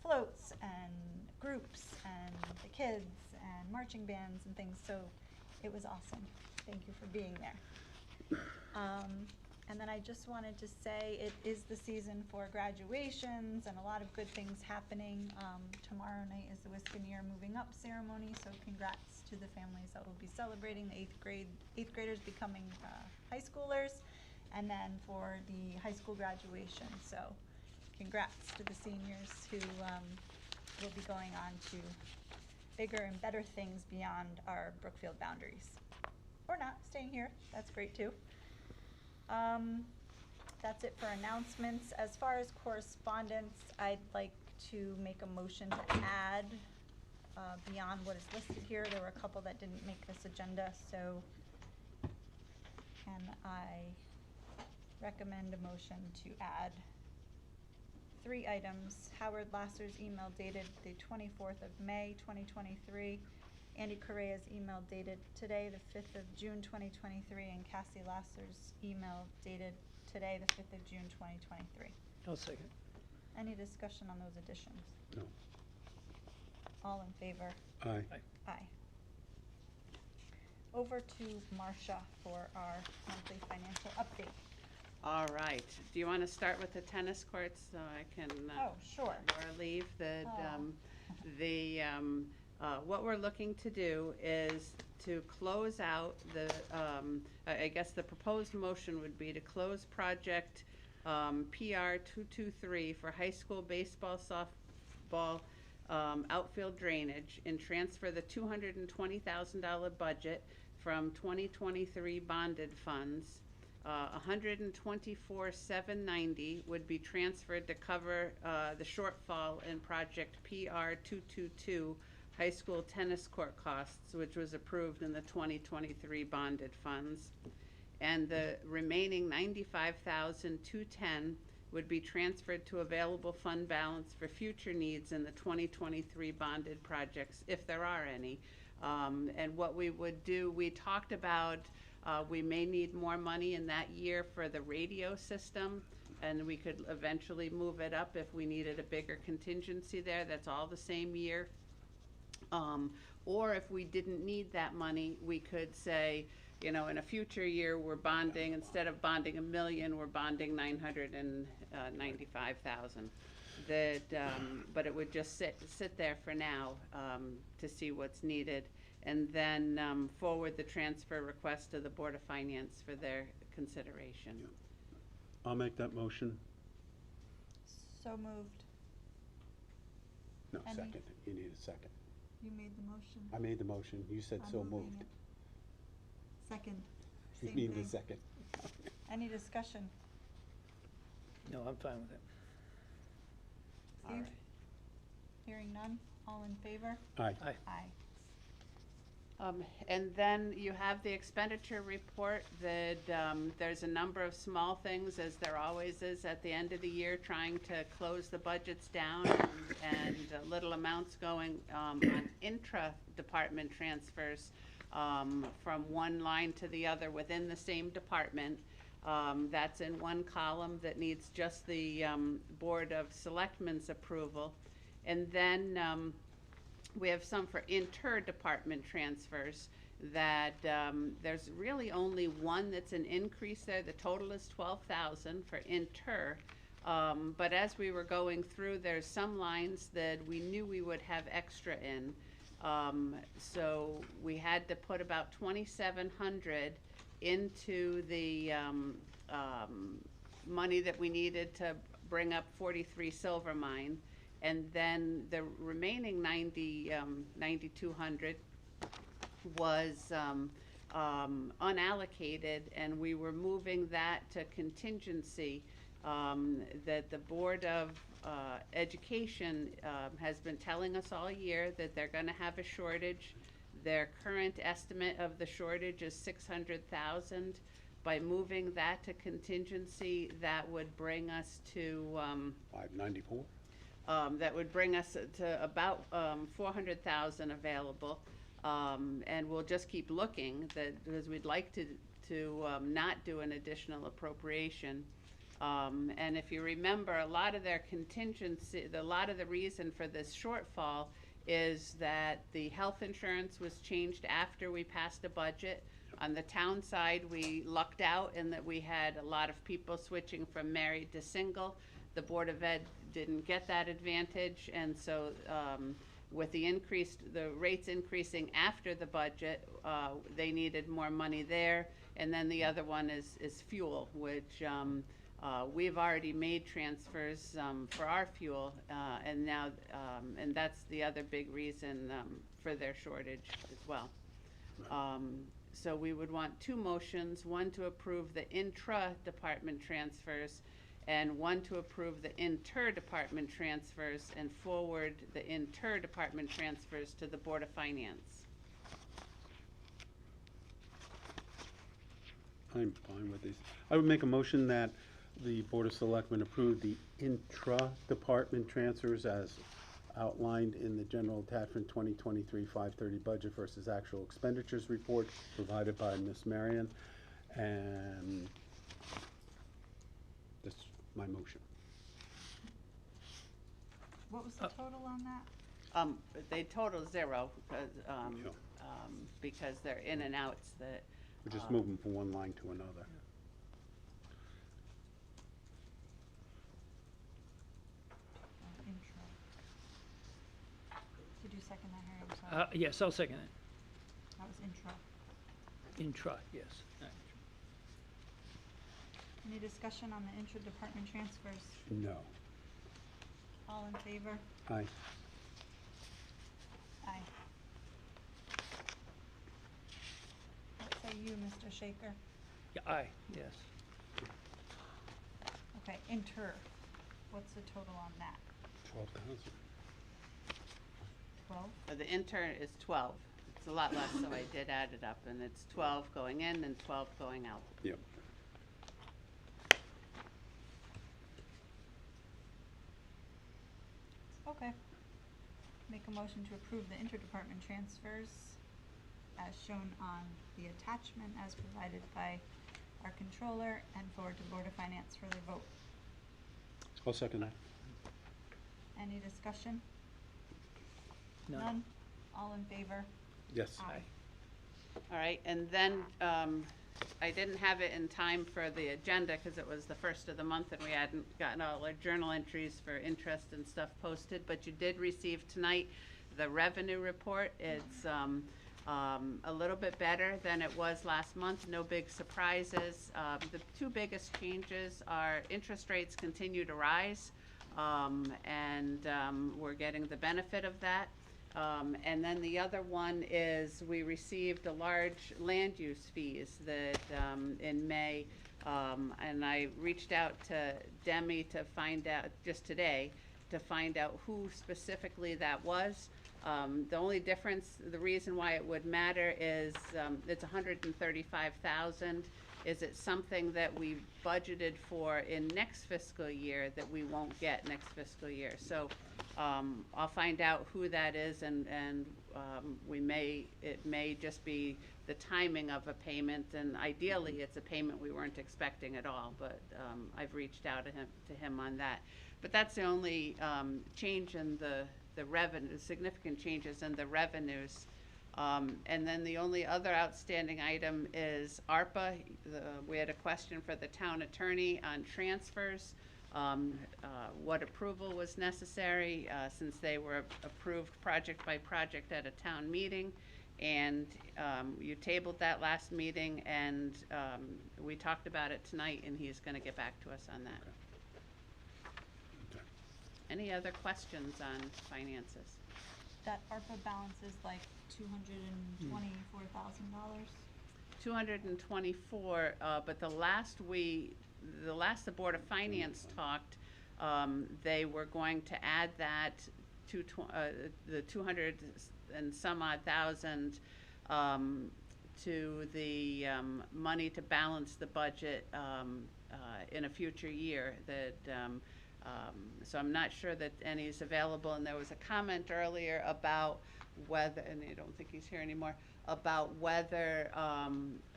floats and groups and the kids and marching bands and things, so it was awesome. Thank you for being there. And then I just wanted to say it is the season for graduations and a lot of good things happening. Tomorrow night is the Wiskaneer Moving Up ceremony, so congrats to the families that will be celebrating the 8th graders becoming high schoolers, and then for the high school graduation. So congrats to the seniors who will be going on to bigger and better things beyond our Brookfield boundaries. Or not, staying here, that's great too. That's it for announcements. As far as correspondence, I'd like to make a motion to add beyond what is listed here. There were a couple that didn't make this agenda, so can I recommend a motion to add 3 items. Howard Lasser's email dated the 24th of May, 2023. Andy Correa's email dated today, the 5th of June, 2023. And Cassie Lasser's email dated today, the 5th of June, 2023. I'll second. Any discussion on those additions? No. All in favor? Aye. Aye. Over to Marcia for our monthly financial update. All right. Do you want to start with the tennis courts so I can Oh, sure. or leave the Oh. what we're looking to do is to close out the I guess the proposed motion would be to close project PR 223 for high school baseball, softball outfield drainage, and transfer the $220,000 budget from 2023 bonded funds. 124,790 would be transferred to cover the shortfall in project PR 222 high school tennis court costs, which was approved in the 2023 bonded funds. And the remaining $95,210 would be transferred to available fund balance for future needs in the 2023 bonded projects, if there are any. And what we would do, we talked about, we may need more money in that year for the radio system, and we could eventually move it up if we needed a bigger contingency there. That's all the same year. Or if we didn't need that money, we could say, you know, in a future year, we're bonding, instead of bonding $1 million, we're bonding $995,000. That, but it would just sit there for now, to see what's needed, and then, forward the transfer request to the Board of Finance for their consideration. I'll make that motion. So moved. No, Any- second. You need a second. You made the motion. I made the motion. You said I'm so moving moved. it. Second. You Same need the thing. second. Any discussion? No, I'm fine with it. All Steve? right. Hearing none, all in favor? Aye. Aye. Aye. And then you have the expenditure report that, there's a number of small things, as there always is at the end of the year, trying to close the budgets down, and little amounts going, on intra-department transfers, from one line to the other within the same department. That's in one column that needs just the, Board of Selectmen's approval. And then, we have some for inter-department transfers that, there's really only one that's an increase there. The total is 12,000 for inter. But as we were going through, there's some lines that we knew we would have extra in. So we had to put about 2,700 into the, money that we needed to bring up 43 Silver Mine. And then the remaining 9,200 was, unallocated, and we were moving that to contingency, that the Board of, Education, has been telling us all year that they're gonna have a shortage. Their current estimate of the shortage is 600,000. By moving that to contingency, that would bring us to, 594? that would bring us to about, 400,000 available. And we'll just keep looking, because we'd like to not do an additional appropriation. And if you remember, a lot of their contingency, a lot of the reason for this shortfall is that the health insurance was changed after we passed a budget. On the town side, we lucked out in that we had a lot of people switching from married to single. The Board of Ed didn't get that advantage, and so, with the rates increasing after the budget, they needed more money there. And then the other one is fuel, which, we've already made transfers, for our fuel, and now, and that's the other big reason, for their shortage as well. So we would want two motions, one to approve the intra-department transfers, and one to approve the inter-department transfers, and forward the inter-department transfers to the Board of Finance. I'm fine with these. I would make a motion that the Board of Selectmen approve the intra-department transfers as outlined in the general attachment 2023-530 budget versus actual expenditures report provided by Ms. Marion. And that's my motion. What was the total on that? They total zero, because, Yeah. because they're in and outs that. We're just moving from one line to another. Intro. Did you second that, Harry? I'm sorry. Yes, I'll second it. That was intro. Intra, yes. Any discussion on the intra-department transfers? No. All in favor? Aye. Aye. What say you, Mr. Shaker? Yeah, aye, yes. Okay, inter, what's the total on that? 12,000. 12? The intern is 12. It's a lot less, so I did add it up, and it's 12 going in and 12 going out. Yep. Okay. Make a motion to approve the interdepartment transfers as shown on the attachment as provided by our controller and forward to Board of Finance for their vote. I'll second that. Any discussion? None. All in favor? Yes. Aye. All right, and then I didn't have it in time for the agenda because it was the first of the month and we hadn't gotten all our journal entries for interest and stuff posted, but you did receive tonight the revenue report. It's a little bit better than it was last month, no big surprises. The two biggest changes are interest rates continue to rise, and we're getting the benefit of that. And then the other one is we received a large land use fees that, in May, and I reached out to Demi to find out, just today, to find out who specifically that was. The only difference, the reason why it would matter is, it's $135,000. Is it something that we budgeted for in next fiscal year that we won't get next fiscal year? So, I'll find out who that is, and it may just be the timing of a payment, and ideally it's a payment we weren't expecting at all, but I've reached out to him on that. But that's the only change in the revenue, significant changes in the revenues. And then the only other outstanding item is ARPA. We had a question for the town attorney on transfers. What approval was necessary, since they were approved project by project at a town meeting. And you tabled that last meeting, and we talked about it tonight, and he's gonna get back to us on that. Okay. Any other questions on finances? That ARPA balance is like $224,000. 224, but the last the Board of Finance talked, they were going to add that to the 200 and some odd thousand to the money to balance the budget in a future year. So I'm not sure that any is available, and there was a comment earlier about whether, and I don't think he's here anymore, about whether,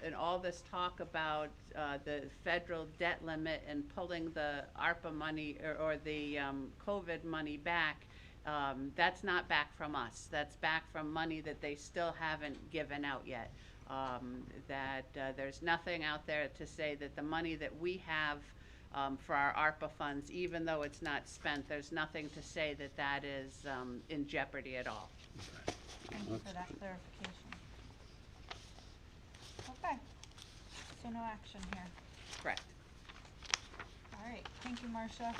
and all this talk about the federal debt limit and pulling the ARPA money or the COVID money back, that's not back from us. That's back from money that they still haven't given out yet. There's nothing out there to say that the money that we have for our ARPA funds, even though it's not spent, there's nothing to say that that is in jeopardy at all. Thank you for that clarification. Okay, so no action here. Correct. All right, thank you, Marcia.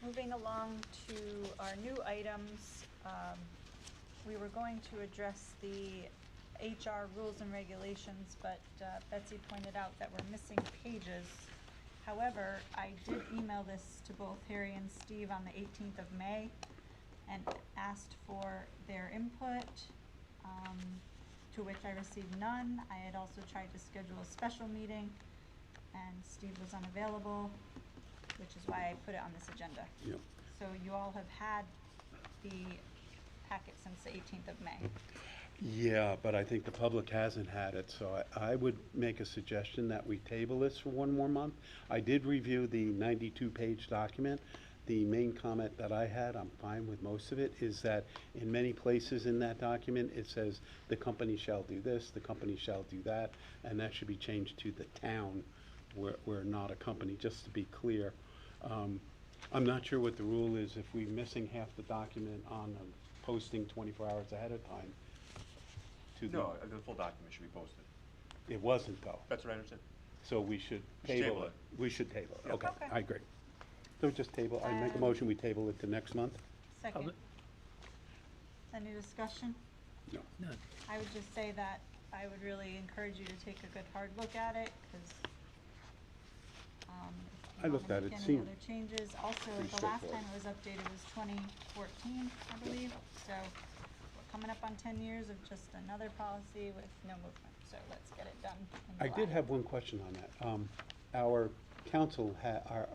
Moving along to our new items, we were going to address the HR rules and regulations, but Betsy pointed out that we're missing pages. However, I did email this to both Harry and Steve on the 18th of May and asked for their input, to which I received none. I had also tried to schedule a special meeting, and Steve was unavailable, which is why I put it on this agenda. Yep. So you all have had the packet since the 18th of May. Yeah, but I think the public hasn't had it, so I would make a suggestion that we table this for one more month. I did review the 92-page document. The main comment that I had, I'm fine with most of it, is that in many places in that document, it says the company shall do this, the company shall do that, and that should be changed to the town. We're not a company, just to be clear. I'm not sure what the rule is if we're missing half the document on a posting 24 hours ahead of time. No, the full document should be posted. It wasn't, though. That's what I understand. So we should We should table table it. it. We should table it. Yep. Okay, Okay. I agree. So just table, I make a motion, we table it to next month? Second. Any discussion? No. None. I would just say that I would really encourage you to take a good hard look at it, because I looked at it, Any seemed other changes? Also, pretty the last time straightforward. it was updated was 2014, I believe. So we're coming up on 10 years of just another policy with no movement. So let's get it done in I did July. have one question on that. Our council, our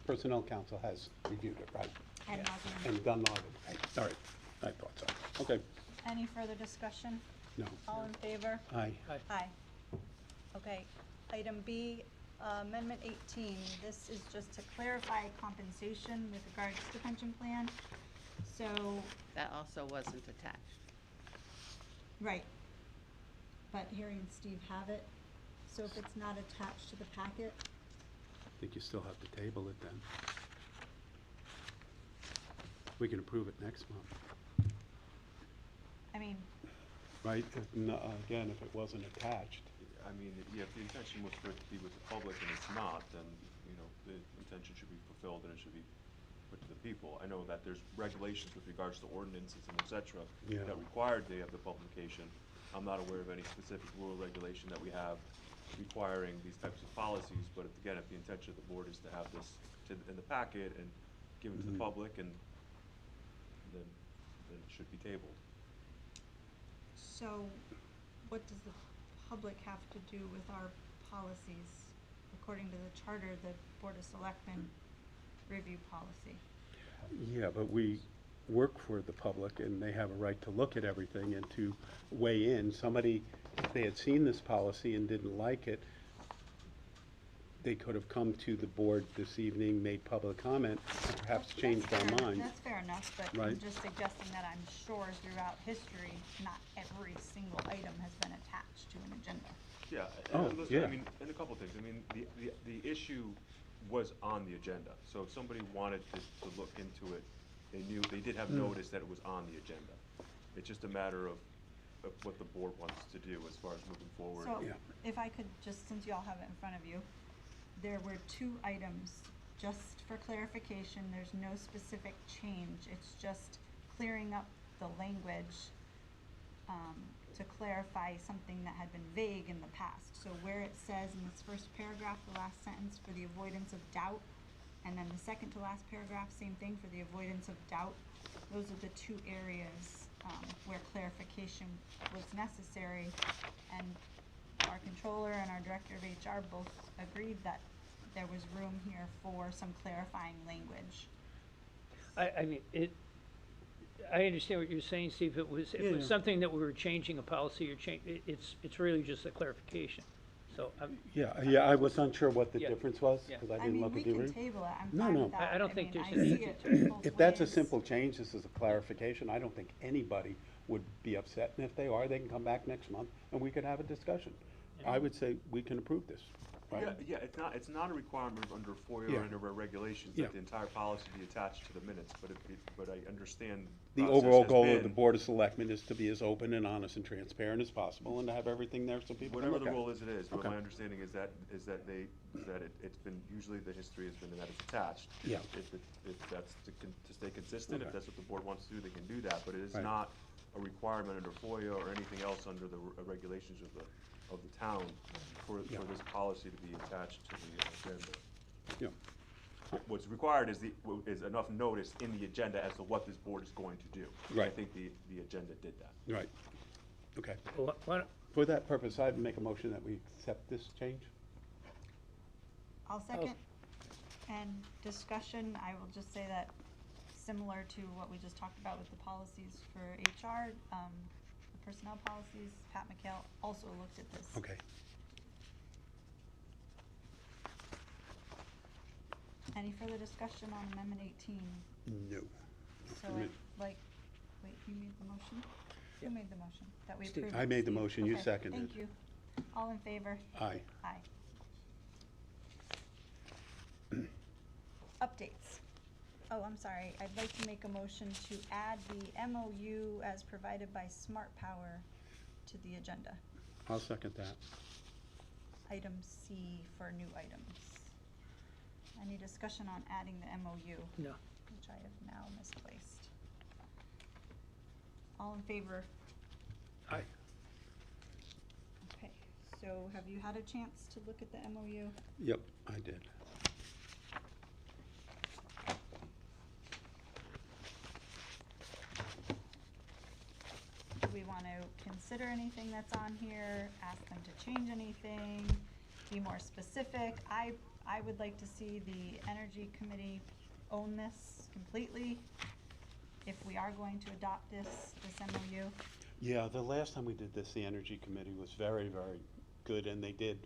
personnel council has reviewed it, right? And nauseam. And done audit, right? All right, I thought so. Okay, Any further discussion? no, All in favor? aye. Aye. Okay, item B, amendment 18, this is just to clarify compensation with regards to pension plan. So, That also wasn't attached. right, but Harry and Steve have it, so if it's not attached to the packet, I think you still have to table it then. We can approve it next month, I mean, right? Again, if it wasn't attached. I mean, yeah, if the intention was for it to be with the public and it's not, then, you know, the intention should be fulfilled and it should be put to the people. I know that there's regulations with regards to ordinances and et cetera Yeah. that required they have the publication. I'm not aware of any specific rule or regulation that we have requiring these types of policies, but again, if the intention of the board is to have this in the packet and given to the Mhm. public, and then it should be tabled. so what does the public have to do with our policies? According to the charter, the Board of Selectmen review policy. Yeah, but we work for the public and they have a right to look at everything and to weigh in. Somebody, if they had seen this policy and didn't like it, they could have come to the board this evening, made public comment, and perhaps That's changed fair- our mind. That's fair enough, but I'm Right. just suggesting that I'm sure throughout history, not every single item has been attached to an agenda. Yeah, Oh, and listen, yeah. I mean, and a couple things, I mean, the issue was on the agenda, so if somebody wanted to look into it, they did have notice that it was on the agenda. It's just a matter of what the board wants to do as far as moving forward. So, Yeah. if I could, just since you all have it in front of you, there were 2 items, just for clarification, there's no specific change, it's just clearing up the language, to clarify something that had been vague in the past. So where it says in this first paragraph, the last sentence, for the avoidance of doubt, and then the second to last paragraph, same thing, for the avoidance of doubt, those are the 2 areas, where clarification was necessary, and our controller and our director of HR both agreed that there was room here for some clarifying language. I mean, I understand what you're saying, Steve. If it was Yeah. something that we were changing a policy or it's really just a clarification. So, Yeah, I was unsure what the Yeah. difference was, Yeah. because I I didn't mean, look we at the. can table it, I'm No, fine no. with that. I don't think mean, there's I any see it need to- both If that's a ways. simple change, this is a clarification, I don't think anybody would be upset, and if they are, they can come back next month and we could have a discussion. I would say we can approve this, right? Yeah, it's not a requirement under FOIA Yeah. or under our regulations Yeah. that the entire policy be attached to the minutes, but I understand. The process overall has goal of the been- Board of Selectmen is to be as open and honest and transparent as possible and to have everything there so people can Whatever look the at it. rule is, it is, but Okay. my understanding is that it's been, usually the history has been that it's attached. Yeah. If that's to stay consistent, if Okay. that's what the board wants to do, they can do that, but it is Right. not a requirement under FOIA or anything else under the regulations of the town for Yeah. this policy to be attached to the agenda. Yeah. What's required is enough notice in the agenda as to what this board is going to do. I Right. think the agenda did that. Right, okay. why don't- For that purpose, I'd make a motion that we accept this change. I'll second. And discussion, I will just say that similar to what we just talked about with the policies for HR, the personnel policies, Pat McHale also looked at this. Okay. Any further discussion on Amendment 18? No. So I'd like, wait, who made the motion? Who made the motion? That we Steve. approve? I made the Steve. motion, you Okay, seconded. Thank you. All in favor? Aye. Aye. Updates. Oh, I'm sorry. I'd like to make a motion to add the MOU as provided by Smart Power to the agenda. I'll second that. Item C for new items. Any discussion on adding the MOU? No. Which I have now misplaced. All in favor? Aye. Okay, so have you had a chance to look at the MOU? Yep, I did. consider anything that's on here, ask them to change anything, be more specific. I would like to see the Energy Committee own this completely if we are going to adopt this MOU. Yeah, the last time we did this, the Energy Committee was very, very good, and they did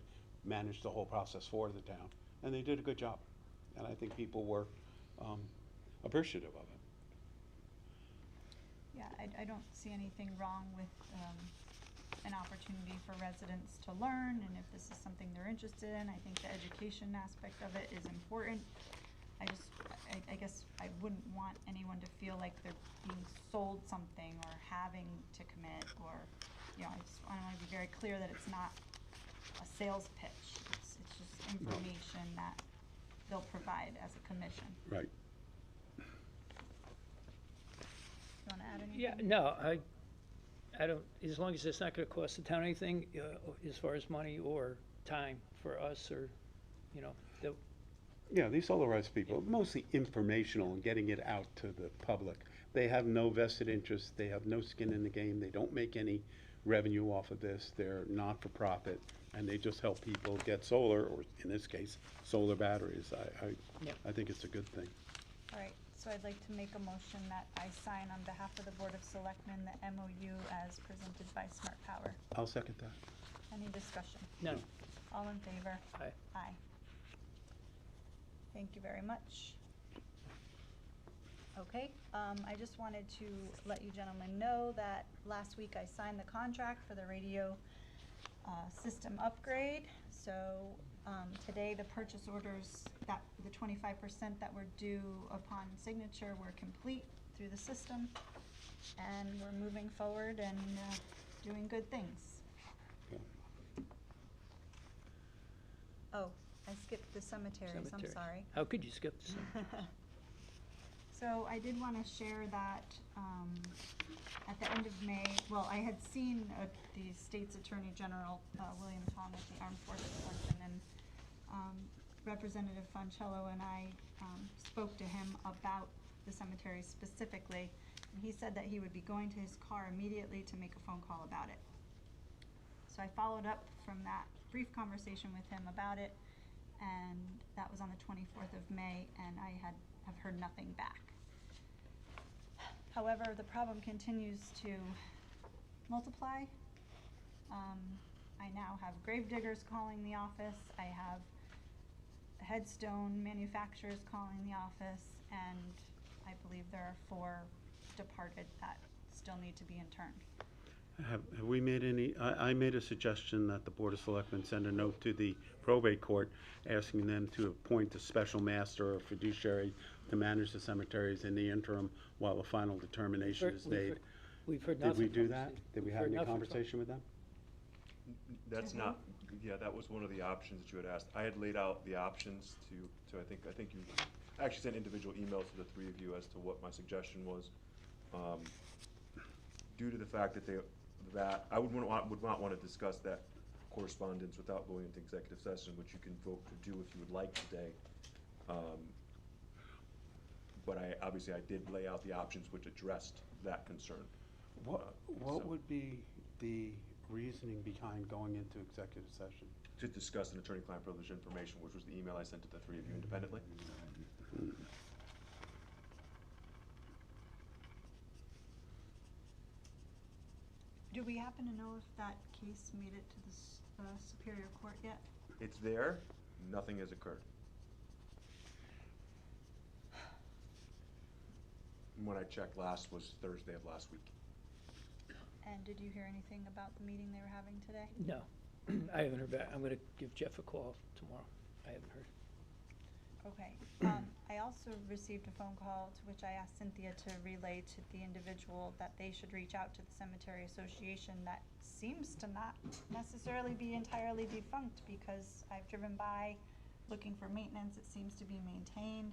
manage the whole process for the town, and they did a good job. And I think people were appreciative of it. Yeah, I don't see anything wrong with an opportunity for residents to learn, and if this is something they're interested in, I think the education aspect of it is important. I guess I wouldn't want anyone to feel like they're being sold something or having to commit, or, I want to be very clear that it's not a sales pitch. It's just information that they'll provide as a commission. Right. You want to add anything? Yeah, no, I don't, as long as it's not gonna cost the town anything, as far as money or time for us, or, the, Yeah, these solar rights people, mostly informational and getting it out to the public. They have no vested interest, they have no skin in the game, they don't make any revenue off of this, they're not-for-profit, and they just help people get solar, or in this case, solar batteries. Yeah. I think it's a good thing. All right, so I'd like to make a motion that I sign on behalf of the Board of Selectmen the MOU as presented by Smart Power. I'll second that. Any discussion? no, All in favor? Aye. Aye. Thank you very much. Okay, I just wanted to let you gentlemen know that last week I signed the contract for the radio system upgrade. So today the purchase orders, that the 25% that were due upon signature were complete through the system, and we're moving forward and doing good things. Oh, I skipped the cemeteries, I'm Cemetery. sorry. How could you skip this? So I did want to share that at the end of May, well, I had seen the state's Attorney General, William Tong, at the Armed Forces Luncheon, and Representative Foncello and I spoke to him about the cemetery specifically, and he said that he would be going to his car immediately to make a phone call about it. So I followed up from that brief conversation with him about it, and that was on the 24th of May, and I have heard nothing back. However, the problem continues to multiply. I now have grave diggers calling the office, I have headstone manufacturers calling the office, and I believe there are 4 departed that still need to be interned. Have we made any, I made a suggestion that the Board of Selectmen send a note to the probate court asking them to appoint a special master or fiduciary to manage the cemeteries in the interim while the final determination is made. We've heard Did nothing. we do from that? the- Did we we've have heard any nothing from- conversation with them? That's not, yeah, that was one of the options that you had asked. I had laid out the options to I think you, I actually sent individual emails to the 3 of you as to what my suggestion was. Due to the fact that I would not want to discuss that correspondence without going into executive session, which you can vote to do if you would like today. But obviously I did lay out the options which addressed that concern. What So- would be the reasoning behind going into executive session? To discuss an attorney-client privilege information, which was the email I sent to the 3 of you independently. Do we happen to know if that case made it to the Superior Court yet? It's there, nothing has occurred. When I checked last was Thursday of last week. And did you hear anything about the meeting they were having today? No, I haven't heard back. I'm gonna give Jeff a call tomorrow. I haven't heard. Okay. I also received a phone call to which I asked Cynthia to relay to the individual that they should reach out to the Cemetery Association. That seems to not necessarily be entirely defunct, because I've driven by looking for maintenance. It seems to be maintained.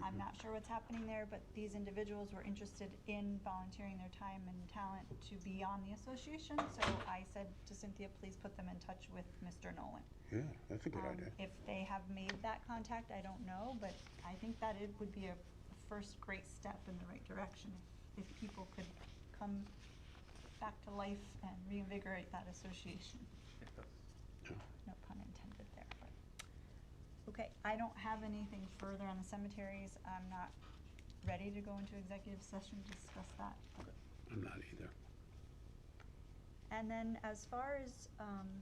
I'm not sure what's happening there, but these individuals were interested in volunteering their time and talent to be on the association. So I said to Cynthia, please put them in touch with Mr. Nolan. Yeah, that's a good idea. If they have made that contact, I don't know, but I think that it would be a first great step in the right direction if people could come back to life and reinvigorate that association. Yeah. No pun intended there, but. Okay, I don't have anything further on the cemeteries. I'm not ready to go into executive session to discuss that. I'm not either. And then as far as, I'm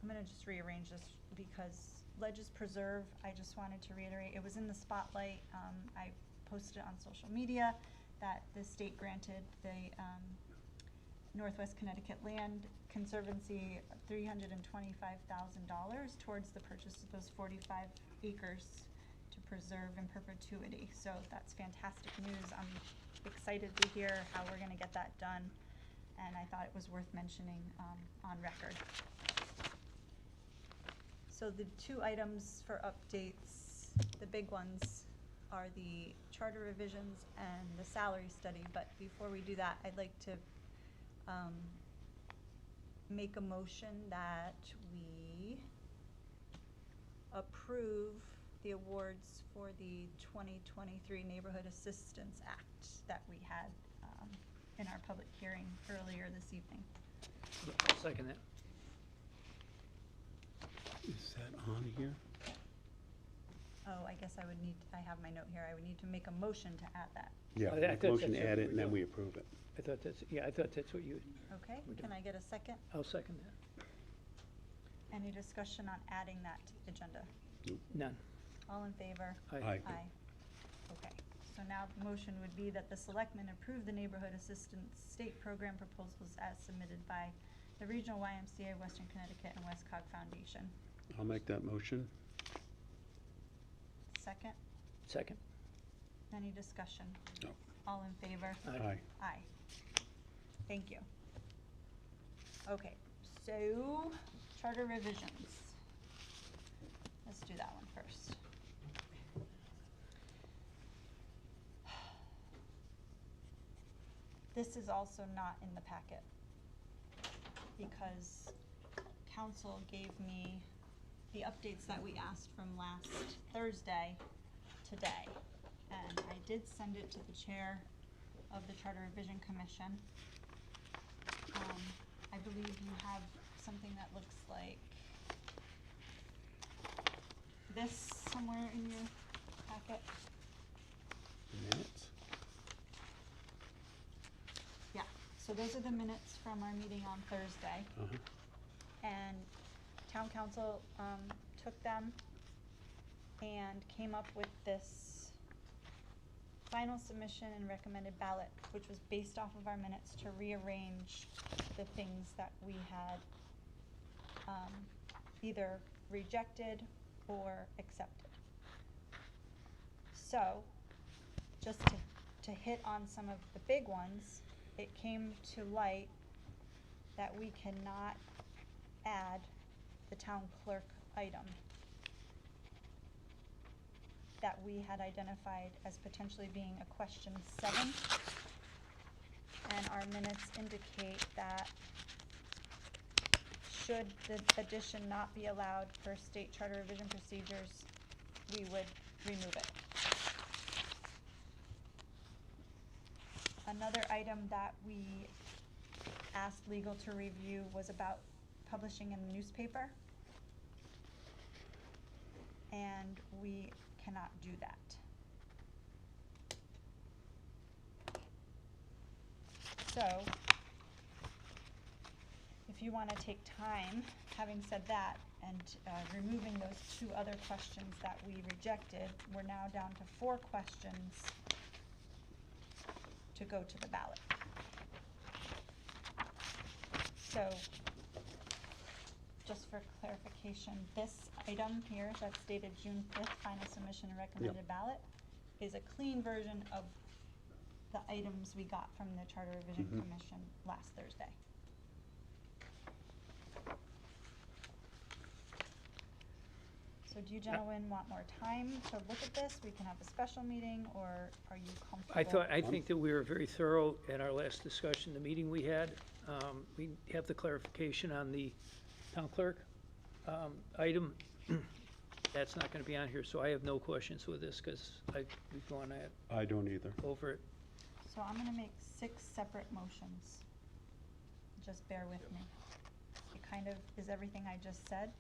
gonna just rearrange this because Ledges Preserve, I just wanted to reiterate, it was in the spotlight. I posted on social media that the state granted the, Northwest Connecticut Land Conservancy $325,000 towards the purchase of those 45 acres to preserve in perpetuity. So that's fantastic news. I'm excited to hear how we're gonna get that done, and I thought it was worth mentioning on record. So the two items for updates, the big ones, are the charter revisions and the salary study. But before we do that, I'd like to make a motion that we approve the awards for the 2023 Neighborhood Assistance Act that we had in our public hearing earlier this evening. I'll second that. Is that on here? Oh, I guess I have my note here. I would need to make a motion to add that. Yeah, I thought motion to that's add what it, and we're then doing. we approve it. I thought that's what you, Okay, We're can done. I get a second? I'll second that. Any discussion on adding that to the agenda? None. All in favor? Aye. Aye. Okay, so now the motion would be that the selectmen approve the neighborhood assistance state program proposals as submitted by the Regional YMCA, Western Connecticut, and Westcog Foundation. I'll make that motion. Second, Second. any discussion? No. All in favor? Aye. Aye. Thank you. Okay, so charter revisions. Let's do that one first. This is also not in the packet because council gave me the updates that we asked from last Thursday today. And I did send it to the chair of the Charter Revision Commission. I believe you have something that looks like this somewhere in your packet. Minutes? Yeah, so those are the minutes from our meeting on Thursday. Uh-huh. And town council took them and came up with this final submission and recommended ballot, which was based off of our minutes to rearrange the things that we had either rejected or accepted. So, just to hit on some of the big ones, it came to light that we cannot add the town clerk item that we had identified as potentially being a question 7. And our minutes indicate that should the addition not be allowed per state charter revision procedures, we would remove it. Another item that we asked legal to review was about publishing in the newspaper. And we cannot do that. So, if you want to take time, having said that, and removing those 2 other questions that we rejected, we're now down to 4 questions to go to the ballot. So, just for clarification, this item here that's dated June 5th, final submission and recommended ballot, is a clean version of the items we got from the Charter Revision Commission last Thursday. So do you gentlemen want more time to look at this? We can have a special meeting, or are you comfortable? I think that we were very thorough at our last discussion, the meeting we had. We have the clarification on the town clerk item. That's not gonna be on here, so I have no questions with this, because we've gone I don't either. over it. So I'm gonna make 6 separate motions. just bear with me. It kind of is everything I just said.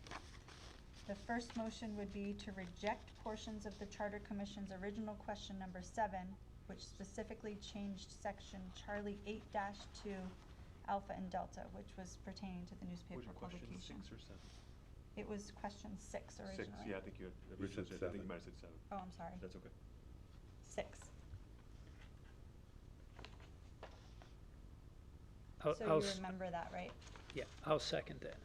The first motion would be to reject portions of the Charter Commission's original question number 7, which specifically changed section Charlie 8-2 Alpha and Delta, which was pertaining to the newspaper publication. Question 6 or 7? It was question 6 originally. 6, yeah, I think you had, You originally said said, I think you 7. might have said 7. Oh, I'm sorry. That's okay. 6. So I'll you s- remember that, right? Yeah, I'll second that.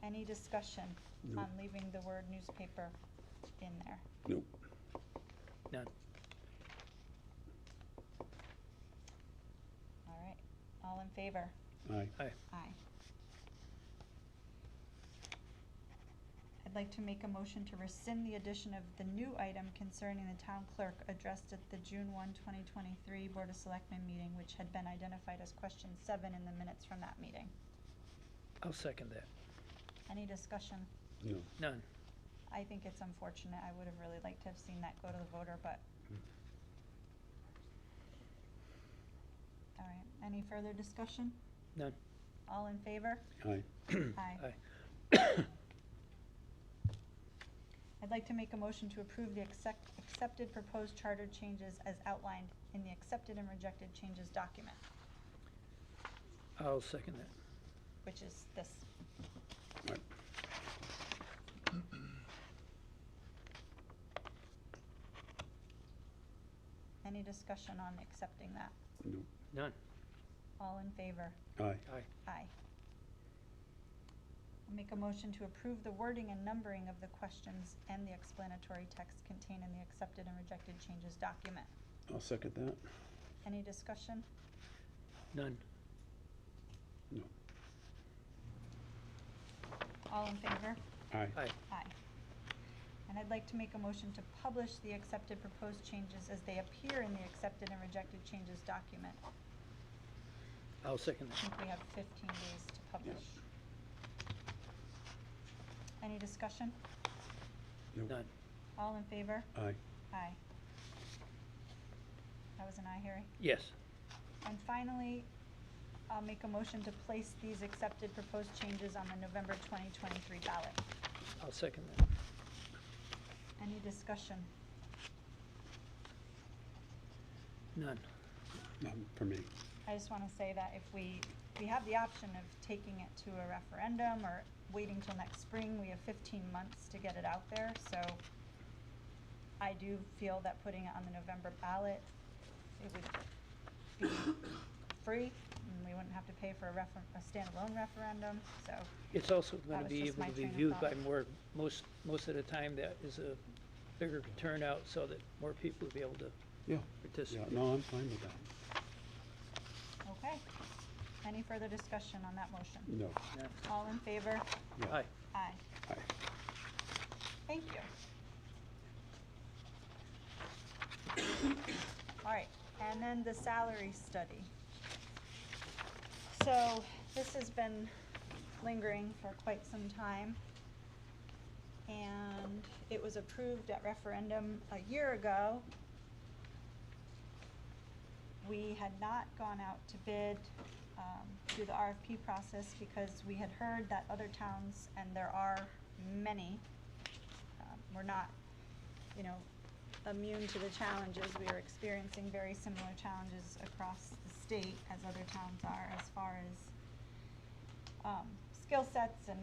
Any discussion No. on leaving the word newspaper in there? Nope. None. All right, all in favor? Aye. Aye. Aye. I'd like to make a motion to rescind the addition of the new item concerning the town clerk addressed at the June 1, 2023 Board of Selectmen meeting, which had been identified as question 7 in the minutes from that meeting. I'll second that. Any discussion? No. None. I think it's unfortunate. I would have really liked to have seen that go to the voter, but. All right, any further discussion? None. All in favor? Aye. Aye. Aye. I'd like to make a motion to approve the accepted proposed charter changes as outlined in the accepted and rejected changes document, I'll second that. which is this. Right. Any discussion on accepting that? Nope. None. All in favor? Aye. Aye. Aye. I'll make a motion to approve the wording and numbering of the questions and the explanatory text contained in the accepted and rejected changes document. I'll second that. Any discussion? None. No. All in favor? Aye. Aye. Aye. And I'd like to make a motion to publish the accepted proposed changes as they appear in the accepted and rejected changes document. I'll second I that. think we have 15 days to publish. Any discussion? Nope. None. All in favor? Aye. Aye. That was an aye, Harry? Yes. And finally, I'll make a motion to place these accepted proposed changes on the November 2023 ballot. I'll second that. Any discussion? None. None for me. I just want to say that if we have the option of taking it to a referendum or waiting till next spring, we have 15 months to get it out there, so I do feel that putting it on the November ballot, it would be free, and we wouldn't have to pay for a standalone referendum, so. It's also That gonna was be just able my to be train of viewed by thought. most of the time, that is a bigger turnout so that more people will be able to Yeah. Yeah, participate. no, I'm fine with that. Okay. Any further discussion on that motion? No. None. All in favor? Yeah. Aye. Aye. Aye. Thank you. All right, and then the salary study. So this has been lingering for quite some time. And it was approved at referendum a year ago. We had not gone out to bid through the RFP process because we had heard that other towns, and there are many, were not, you know, immune to the challenges. We are experiencing very similar challenges across the state as other towns are, as far as skill sets and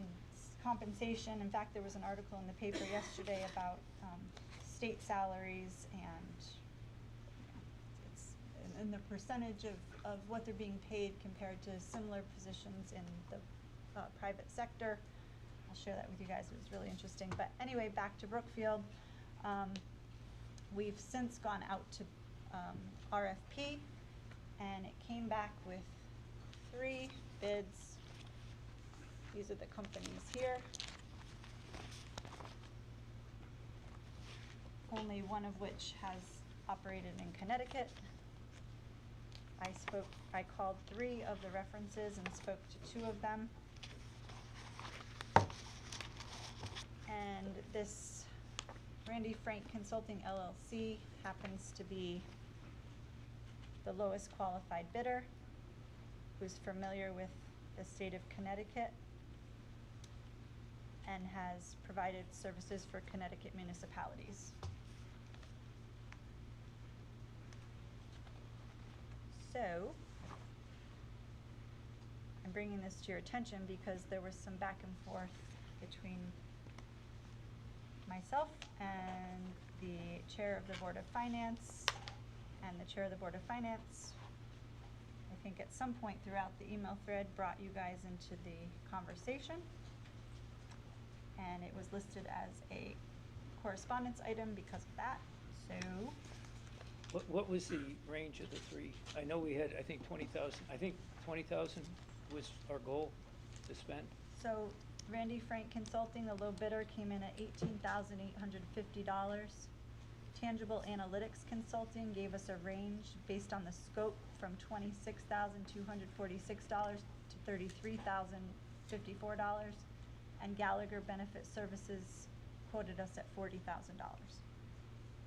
compensation. In fact, there was an article in the paper yesterday about state salaries and and the percentage of what they're being paid compared to similar positions in the private sector. I'll share that with you guys. It was really interesting. But anyway, back to Brookfield. We've since gone out to RFP, and it came back with 3 bids. These are the companies here. Only one of which has operated in Connecticut. I called 3 of the references and spoke to 2 of them. And this Randy Frank Consulting LLC happens to be the lowest qualified bidder. who's familiar with the state of Connecticut and has provided services for Connecticut municipalities. So, I'm bringing this to your attention because there was some back and forth between myself and the chair of the Board of Finance, and the chair of the Board of Finance, I think at some point throughout the email thread, brought you guys into the conversation. And it was listed as a correspondence item because of that, so. What was the range of the three? I know we had, I think 20,000 was our goal to spend. So Randy Frank Consulting, the low bidder, came in at $18,850. Tangible Analytics Consulting gave us a range based on the scope from $26,246 to $33,054. And Gallagher Benefit Services quoted us at $40,000.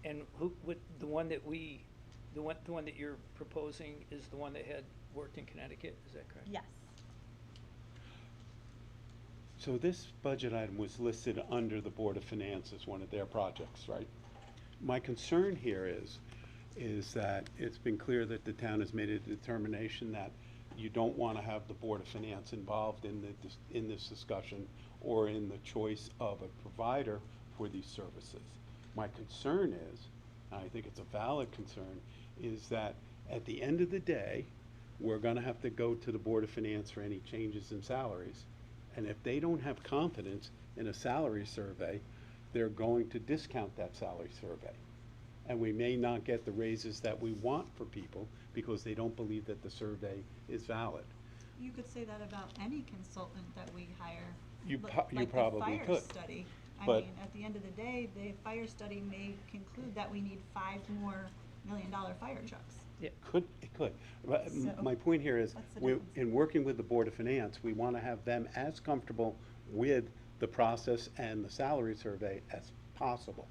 And the one that you're proposing is the one that had worked in Connecticut, is that correct? Yes. So this budget item was listed under the Board of Finance as one of their projects, right? My concern here is that it's been clear that the town has made a determination that you don't want to have the Board of Finance involved in this discussion or in the choice of a provider for these services. My concern is, and I think it's a valid concern, is that at the end of the day, we're going to have to go to the Board of Finance for any changes in salaries. And if they don't have confidence in a salary survey, they're going to discount that salary survey. And we may not get the raises that we want for people because they don't believe that the survey is valid. You could say that about any consultant that we hire. You Like probably the fire could. study. I But- mean, at the end of the day, the fire study may conclude that we need 5 more $1 million fire trucks. It could. But So, my point here is, what's the we- difference? in working with the Board of Finance, we want to have them as comfortable with the process and the salary survey as possible.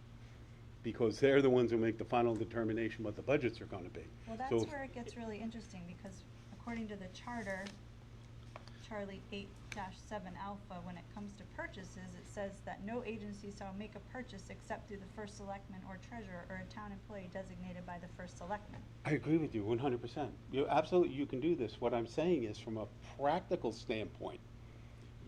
Because they're the ones who make the final determination what the budgets are going to be. Well, that's So if- where it gets really interesting, because according to the charter, Charlie 8-7 Alpha, when it comes to purchases, it says that no agency shall make a purchase except through the first selectman or treasurer or a town employee designated by the first selectman. I agree with you 100%. You absolutely, you can do this. What I'm saying is, from a practical standpoint,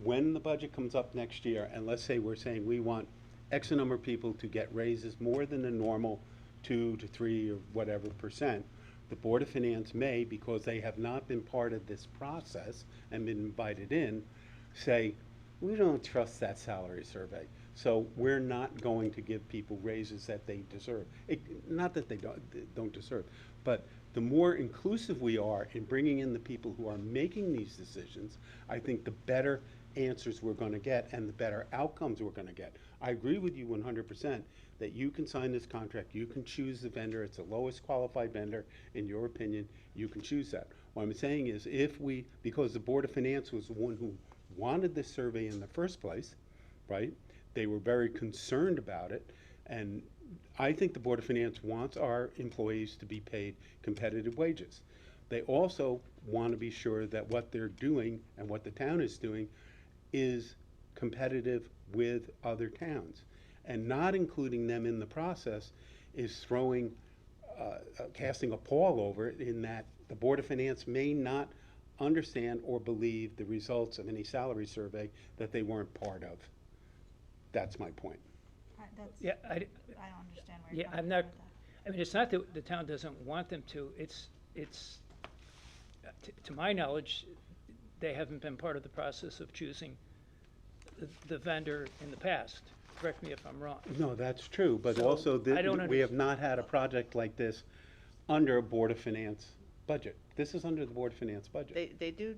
when the budget comes up next year, and let's say we're saying we want X number of people to get raises more than the normal 2 to 3 or whatever percent, the Board of Finance may, because they have not been part of this process and been invited in, say, we don't trust that salary survey, so we're not going to give people raises that they deserve. Not that they don't deserve, but the more inclusive we are in bringing in the people who are making these decisions, I think the better answers we're going to get and the better outcomes we're going to get. I agree with you 100% that you can sign this contract, you can choose the vendor, it's the lowest qualified vendor, in your opinion, you can choose that. What I'm saying is, because the Board of Finance was the one who wanted this survey in the first place, right? They were very concerned about it, and I think the Board of Finance wants our employees to be paid competitive wages. They also want to be sure that what they're doing and what the town is doing is competitive with other towns. And not including them in the process is casting a pall over it, in that the Board of Finance may not understand or believe the results of any salary survey that they weren't part of. That's my point. Yeah, I don't understand where you're Yeah, coming I'm from not, with that. I mean, it's not that the town doesn't want them to, it's, to my knowledge, they haven't been part of the process of choosing the vendor in the past. Correct me if I'm wrong. No, that's true, but So, also, I don't we have not had a project like this under a Board of Finance budget. This is under the Board of Finance budget. They do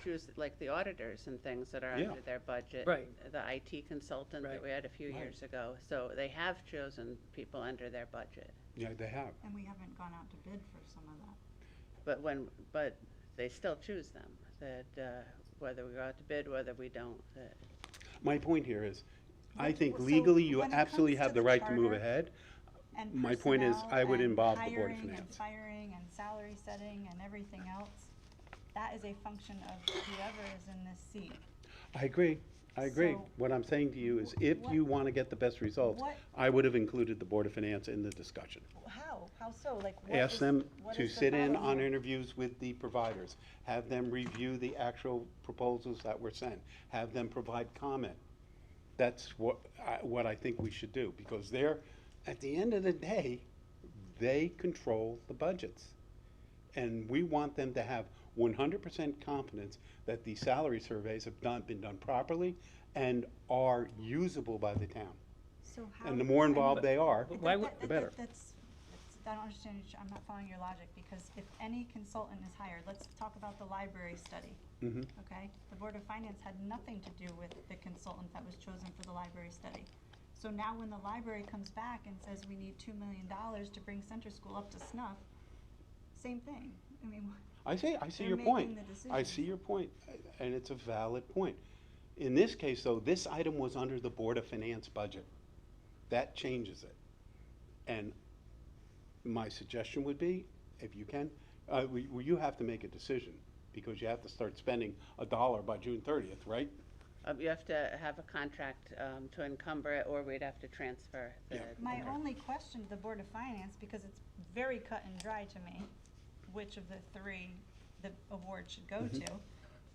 choose, like the auditors and things that are Yeah. under their budget. Right. The IT consultant Right. that we had a few Right. years ago. So they have chosen people under their budget. Yeah, they have. And we haven't gone out to bid for some of that. But they still choose them, that whether we go out to bid, whether we don't. My point here is, I What- think so legally, you when it absolutely comes to have the the right to move charter ahead. And My point is, personnel I would and involve the Board of hiring and Finance. firing and salary setting and everything else, that is a function of whoever is in this seat. I agree. So- What I'm saying to you is, if What- you want to get the best results, what- I would have included the Board of Finance in the discussion. How? How so? Like, what Ask is- them what to is the sit in bottom on line? interviews with the providers, have them review the actual proposals that were sent, have them provide comment. That's what I think we should do, because they're, at the end of the day, they control the budgets. And we want them to have 100% confidence that the salary surveys have been done properly and are usable by the town. So how? And the more involved they are, But why would- the better. I don't understand, I'm not following your logic, because if any consultant is hired, let's talk about the library study. Mhm. Okay, the Board of Finance had nothing to do with the consultant that was chosen for the library study. So now when the library comes back and says we need $2 million to bring Center School up to snuff, same thing. I mean, I see they're your point. making the I decisions. see your point, and it's a valid point. In this case, though, this item was under the Board of Finance budget. That changes it. And my suggestion would be, if you can, you have to make a decision, because you have to start spending $1 by June 30th, right? You have to have a contract to encumber it, or we'd have to transfer the. Yeah. my only question to the Board of Finance, because it's very cut and dry to me, which of the three the award should go to,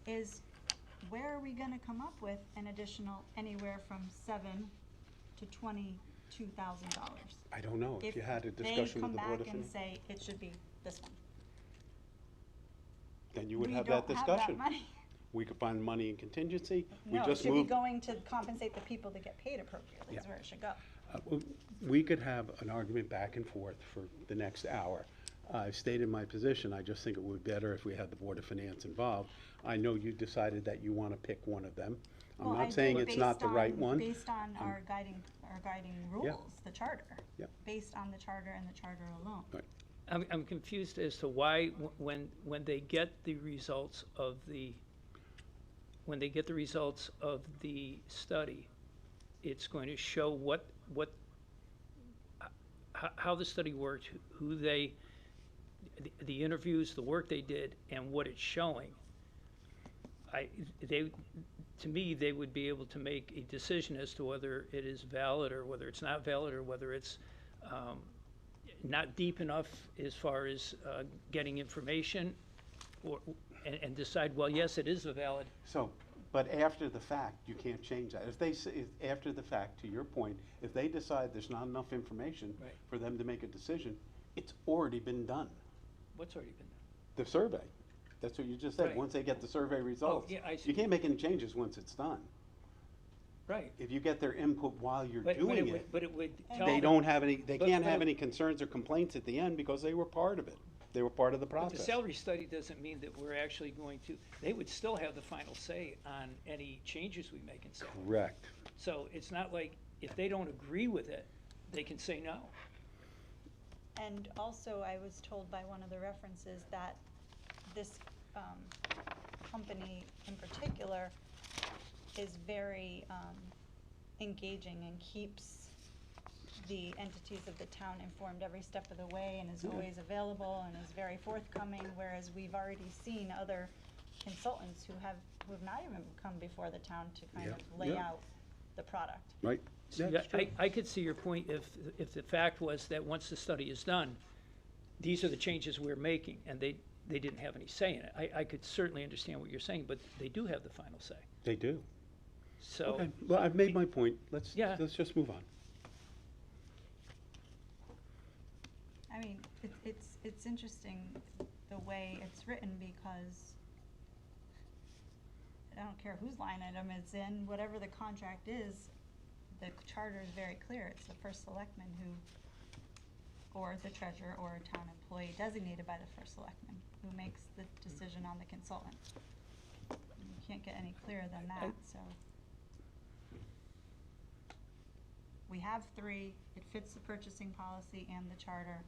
is where are we gonna come up with an additional anywhere from $7,000 to $22,000? I don't know, if you had a discussion with the Board of They come back and Finance, say it should be this one. then you would We have that don't have that discussion. money. We could find money in contingency. We No, it just should be moved. going to compensate the people that get paid appropriately, is Yeah. where it should go. We could have an argument back and forth for the next hour. I've stated my position, I just think it would be better if we had the Board of Finance involved. I know you decided that you want to pick one of them. I'm Well, I not saying did it's not based the right on- one. Based on our guiding rules, the charter. Yep. Based on the charter and the charter alone. Right. I'm confused as to why, when they get the results of the, study, it's going to show how the study worked, who they, the interviews, the work they did, and what it's showing. To me, they would be able to make a decision as to whether it is valid or whether it's not valid, or whether it's not deep enough as far as getting information, and decide, well, yes, it is a valid. So, but after the fact, you can't change that. If they say, after the fact, to your point, if they decide there's not enough information Right. for them to make a decision, it's already been done. What's already been done? The survey, that's what you just said, Right. once they get the survey results. yeah, I see. You can't make any changes once it's done. Right. If you get their input while you're But doing would- it, But it would tell they them- don't have any, they But- can't but have it- any concerns or complaints at the end because they were part of it. They were part of the But process. the salary study doesn't mean that we're actually going to, they would still have the final say on any changes we make in salary. Correct. So it's not like, if they don't agree with it, they can say no. And also, I was told by one of the references that this company in particular is very engaging and keeps the entities of the town informed every step of the way, and is always available and is very forthcoming, whereas we've already seen other consultants who have not even come before the town to kind Yeah, of lay yeah. out the product. Right? So That's true. I could see your point if the fact was that once the study is done, these are the changes we're making, and they didn't have any say in it. I could certainly understand what you're saying, but they do have the final say. They do. So. Okay, well, I've made my point. Let's Yeah. just move on. I mean, it's interesting the way it's written, because I don't care whose line item it's in, whatever the contract is, the charter is very clear. It's the first selectman who, or the treasurer or a town employee designated by the first selectman, who makes the decision on the consultant. You can't get any clearer than that, so. We have three, it fits the purchasing policy and the charter.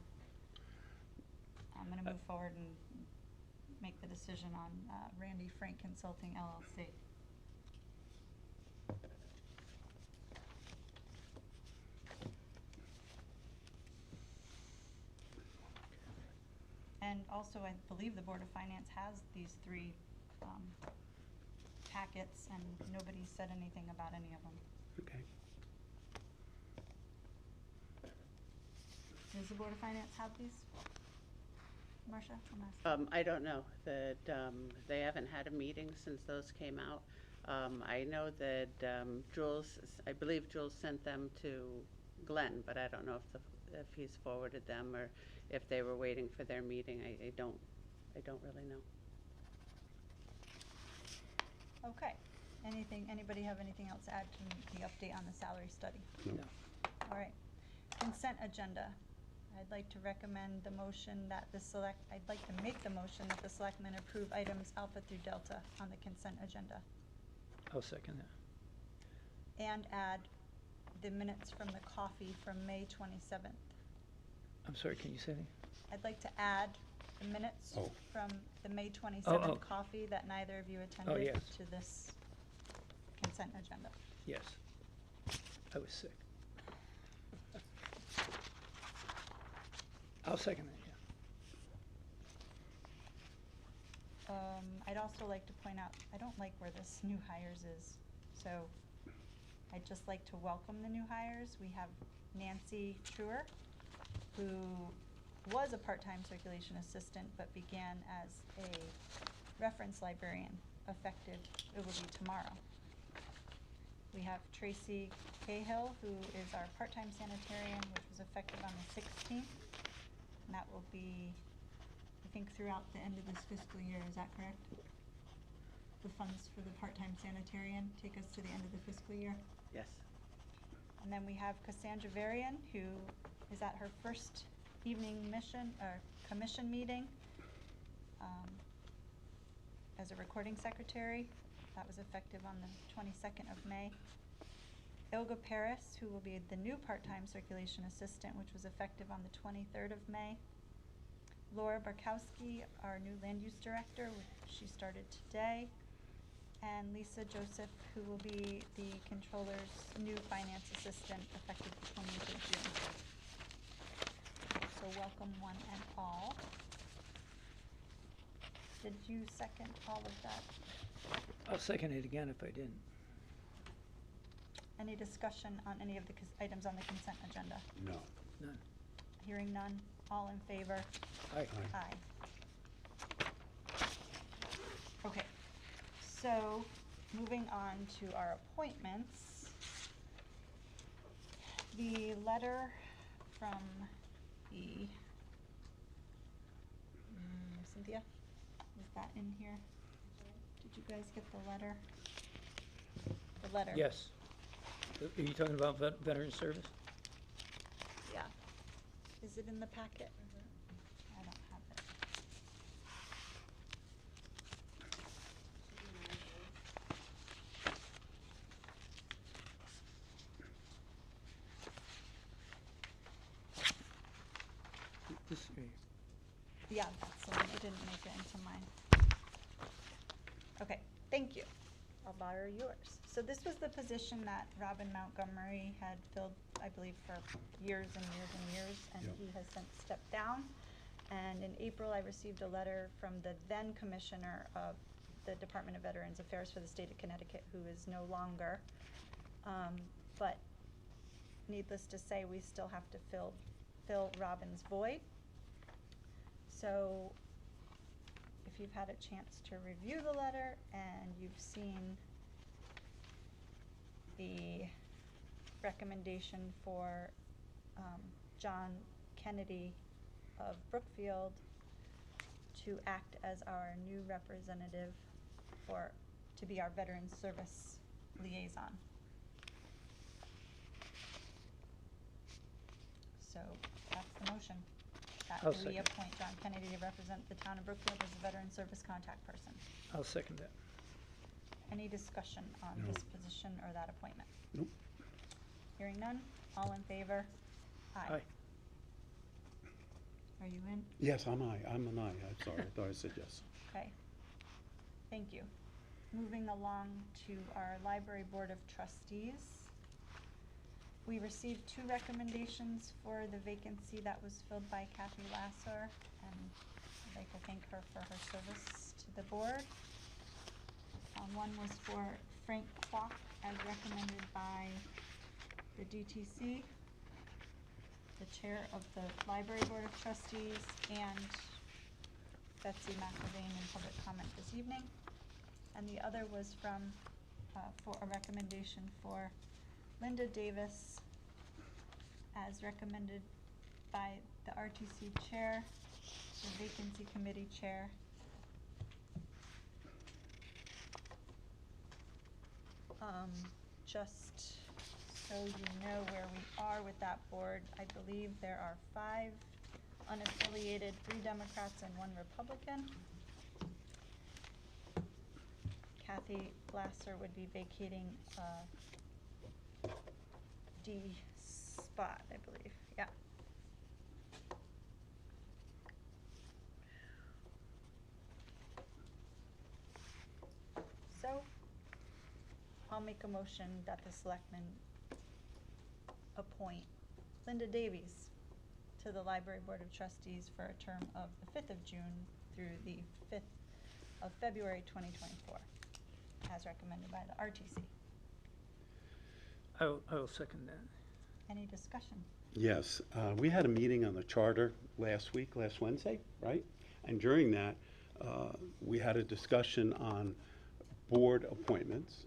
I'm gonna move forward and make the decision on Randy Frank Consulting LLC. And And also, I believe the Board of Finance has these three, packets, and nobody said anything about any of them. Okay. Does the Board of Finance have these? Marcia, I'm asking. I don't know, that, they haven't had a meeting since those came out. I know that, I believe Jules sent them to Glenn, but I don't know if he's forwarded them or if they were waiting for their meeting. I don't really know. Okay. Anybody have anything else to add to the update on the salary study? No. All right. Consent agenda. I'd like to recommend the motion that I'd like to make the motion that the selectmen approve items alpha through delta on the consent agenda. I'll second that. And add the minutes from the coffee from May 27th. I'm sorry, can you say that? I'd like to add the minutes Oh. from the May 27th Oh, oh. coffee that neither of you attended yes. to this consent agenda. Yes. I was sick. I'll second that, yeah. I'd also like to point out, I don't like where this new hires is, so I'd just like to welcome the new hires. We have Nancy Truer, who was a part-time circulation assistant, but began as a reference librarian, effective, it will be tomorrow. We have Tracy Cahill, who is our part-time sanitarian, which was effective on the 16th. And that will be, I think, throughout the end of this fiscal year, is that correct? The funds for the part-time sanitarian take us to the end of the fiscal year. Yes. And then we have Cassandra Varian, who is at her first evening commission meeting, as a recording secretary. That was effective on the 22nd of May. Ilga Paris, who will be the new part-time circulation assistant, which was effective on the 23rd of May. Laura Barkowski, our new land use director, she started today. And Lisa Joseph, who will be the controller's new finance assistant, effective the 20th of June. So welcome one and all. Did you second all of that? I'll second it again if I didn't. Any discussion on any of the items on the consent agenda? No. None. Hearing none, all in favor? Aye. Aye. Okay, so moving on to our appointments. The letter from the, Cynthia, is that in here? Did you guys get the letter? The letter? Yes. Are you talking about veteran service? Yeah. Is it in the packet? I don't have it. This, Yeah, that's the one. It didn't make it into mine. Okay, thank you. I'll borrow yours. So this was the position that Robin Montgomery had filled, I believe, for years and years and years, and Yep. he has since stepped down. And in April, I received a letter from the then commissioner of the Department of Veterans Affairs for the state of Connecticut, who is no longer. But needless to say, we still have to fill Robin's void. So if you've had a chance to review the letter and you've seen the recommendation for John Kennedy of Brookfield to act as our new representative to be our Veterans Service liaison. So that's the motion. That I'll we second. appoint John Kennedy to represent the town of Brookfield as a Veteran Service contact person. I'll second that. Any discussion on No. this position or that appointment? Nope. Hearing none, all in favor? Aye. Are you in? Yes, I'm an aye. I'm sorry, I thought I said yes. Okay. Thank you. Moving along to our Library Board of Trustees. We received 2 recommendations for the vacancy that was filled by Kathy Lasser, and like to thank her for her service to the board. One was for Frank Kwok, as recommended by the DTC, the chair of the Library Board of Trustees, and Betsy McIlvain in public comment this evening. And the other was from, for a recommendation for Linda Davis, as recommended by the RTC chair, the vacancy committee chair. Just so you know where we are with that board, I believe there are 5 unaffiliated, 3 Democrats and 1 Republican. Kathy Glasser would be vacating D spot, I believe, yeah. So, I'll make a motion that the selectmen appoint Linda Davies to the Library Board of Trustees for a term of the 5th of June through the 5th of February 2024, as recommended by the RTC. I will second that. Any discussion? Yes, we had a meeting on the charter last Wednesday, right? And during that, we had a discussion on board appointments.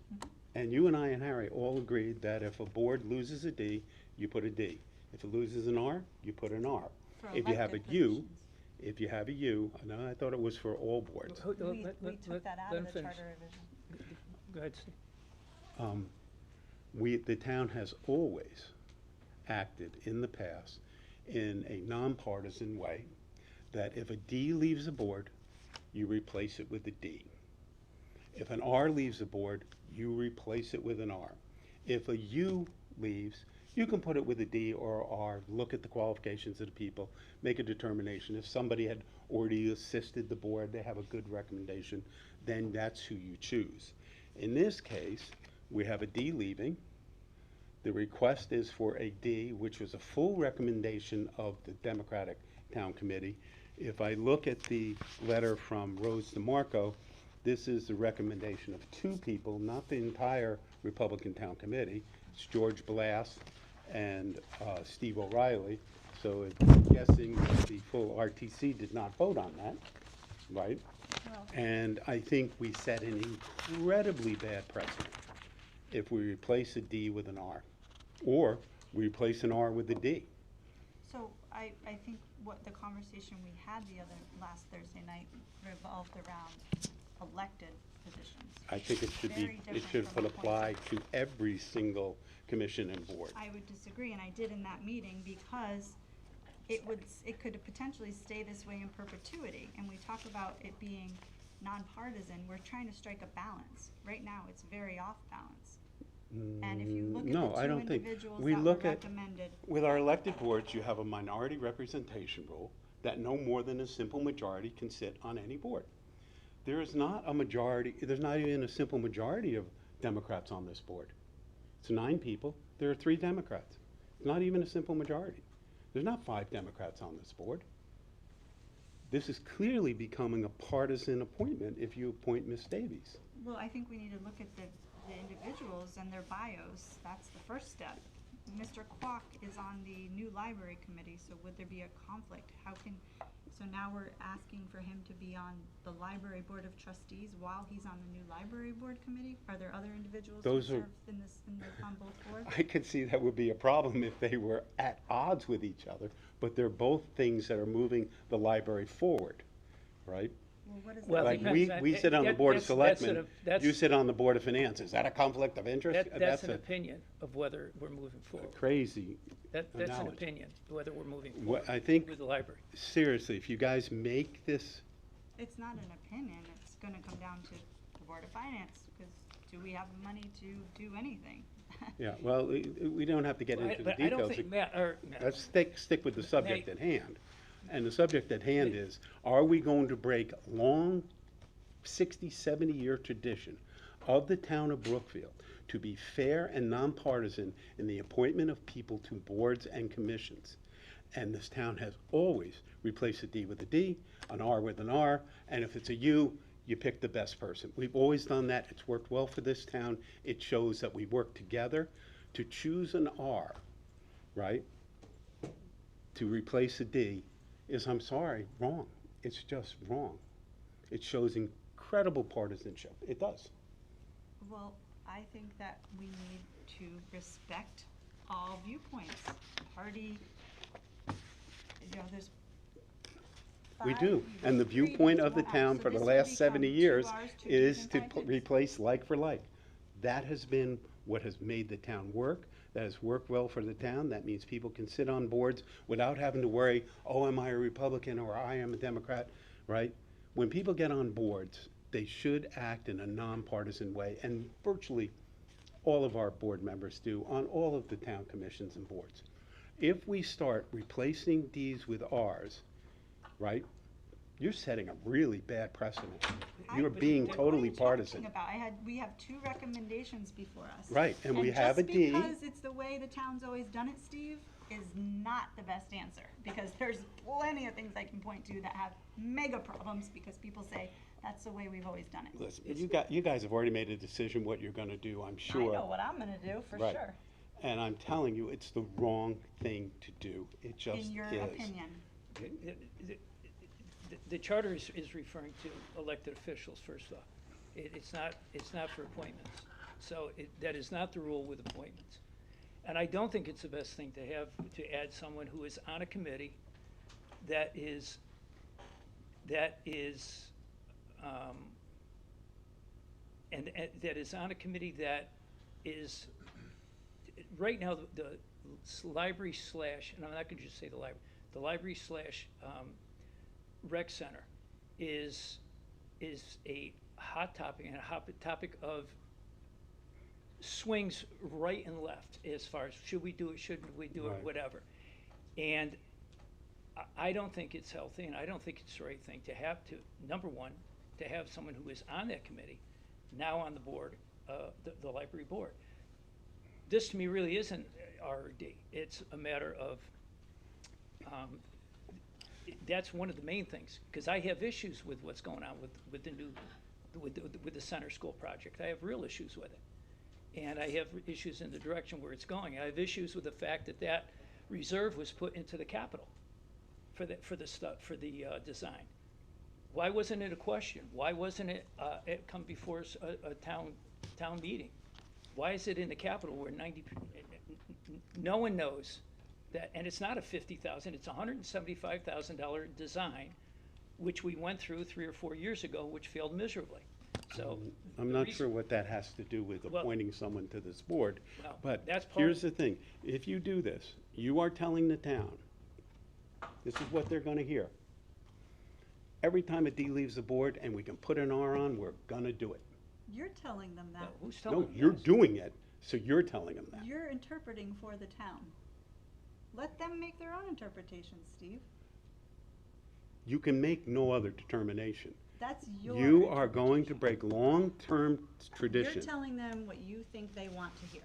And you and I and Harry all agreed that if a board loses a D, you put a D. If it loses an R, you put an R. For If you have a elected U, positions. if you have a U, no, I thought it was for all boards. We took that out of the charter revision. Go ahead, Steve. The town has always acted in the past in a nonpartisan way, that if a D leaves a board, you replace it with a D. If an R leaves a board, you replace it with an R. If a U leaves, you can put it with a D or R, look at the qualifications of the people, make a determination. If somebody had already assisted the board, they have a good recommendation, then that's who you choose. In this case, we have a D leaving. The request is for a D, which was a full recommendation of the Democratic Town Committee. If I look at the letter from Rose DeMarco, this is the recommendation of 2 people, not the entire Republican Town Committee. It's George Blass and Steve O'Reilly. So I'm guessing that the full RTC did not vote on that, right? Well, And I think we set an incredibly bad precedent if we replace a D with an R, or we replace an R with a D. so I think what the conversation we had last Thursday night revolved around elected positions. I think it should Very it different should from apply appointed. to every single commission and board. I would disagree, and I did in that meeting, because it could potentially stay this way in perpetuity. And we talk about it being nonpartisan, we're trying to strike a balance. Right now, it's very off balance. And if you look at No, I the 2 don't think, individuals we that were look at, recommended, with our elected boards, you have a minority representation rule that no more than a simple majority can sit on any board. There is not a majority, there's not even a simple majority of Democrats on this board. It's 9 people, there are 3 Democrats. It's not even a simple majority. There's not 5 Democrats on this board. This is clearly becoming a partisan appointment if you appoint Ms. Davies. well, I think we need to look at the individuals and their bios. That's the first step. Mr. Kwok is on the new library committee, so would there be a conflict? So now we're asking for him to be on the library board of trustees while he's on the new library board committee? Are there other individuals who Those are- serve on both boards? I could see that would be a problem if they were at odds with each other, but they're both things that are moving the library forward, right? Well, what does Well, that Like, mean? we sit on the Board of that's an- Selectmen, that's- you sit on the Board of Finance. Is that a conflict of interest? That's an a opinion of whether we're moving forward. crazy That's an analogy. opinion, whether we're moving What, forward I think, with the library. seriously, if you guys make this, It's not an opinion, it's gonna come down to the Board of Finance, because do we have the money to do anything? yeah, well, we don't have to get into the But I don't details. think Matt, or, Let's stick with the subject Nate. at hand. And the subject at hand is, are we going to break long 60, 70-year tradition of the town of Brookfield to be fair and nonpartisan in the appointment of people to boards and commissions? And this town has always replaced a D with a D, an R with an R, and if it's a U, you pick the best person. We've always done that. It's worked well for this town. It shows that we work together. To choose an R, right, to replace a D is, I'm sorry, wrong. It's just wrong. It shows incredible partisanship. It does. Well, I think that we need to respect all viewpoints. Party, there's We five, do. And the three viewpoint Ds, of the one R. town So for the this would last 70 become years 2 Rs, 2 is Ds, and to 5 Ds. replace like for like. That has been what has made the town work. That has worked well for the town. That means people can sit on boards without having to worry, oh, am I a Republican or I am a Democrat, right? When people get on boards, they should act in a nonpartisan way, and virtually all of our board members do on all of the town commissions and boards. If we start replacing Ds with Rs, right, you're setting a really bad precedent. You're being totally partisan. We have 2 recommendations before us. Right, and we have a D. Just because it's the way the town's always done it, Steve, is not the best answer. Because there's plenty of things I can point to that have mega problems because people say, that's the way we've always done it. Listen, you guys have already made a decision what you're gonna do, I'm sure. I know what I'm gonna do, for Right. sure. And I'm telling you, it's the wrong thing to do. It just is. In your opinion. The charter is referring to elected officials, first off. It's not for appointments. So that is not the rule with appointments. And I don't think it's the best thing to have, to add someone who is on a committee that is, and that is on a committee that is, right now, the library slash, and I'm not gonna just say the library slash rec center is a hot topic, and a hot topic of swings right and left as far as should we do it, shouldn't we do it, Right. whatever. And I don't think it's healthy, and I don't think it's the right thing to have to, number one, to have someone who is on that committee, now on the board, the library board. This to me really isn't RD. It's a matter of, that's one of the main things, because I have issues with what's going on with the new, with the center school project. I have real issues with it. And I have issues in the direction where it's going. I have issues with the fact that that reserve was put into the capital for the design. Why wasn't it a question? Why wasn't it, it come before a town meeting? Why is it in the capital where no one knows that, and it's not a $50,000, it's a $175,000 design, which we went through 3 or 4 years ago, which failed miserably. So I'm not sure what that has to do with Well- appointing someone to this board, Well, but that's part here's of- the thing. If you do this, you are telling the town, this is what they're gonna hear. Every time a D leaves the board and we can put an R on, we're gonna do it. You're telling them that. Who's telling No, them you're this? doing it, so you're telling them that. You're interpreting for the town. Let them make their own interpretations, Steve. You can make no other determination. That's your You are going to interpretation. break long-term You're tradition. telling them what you think they want to hear.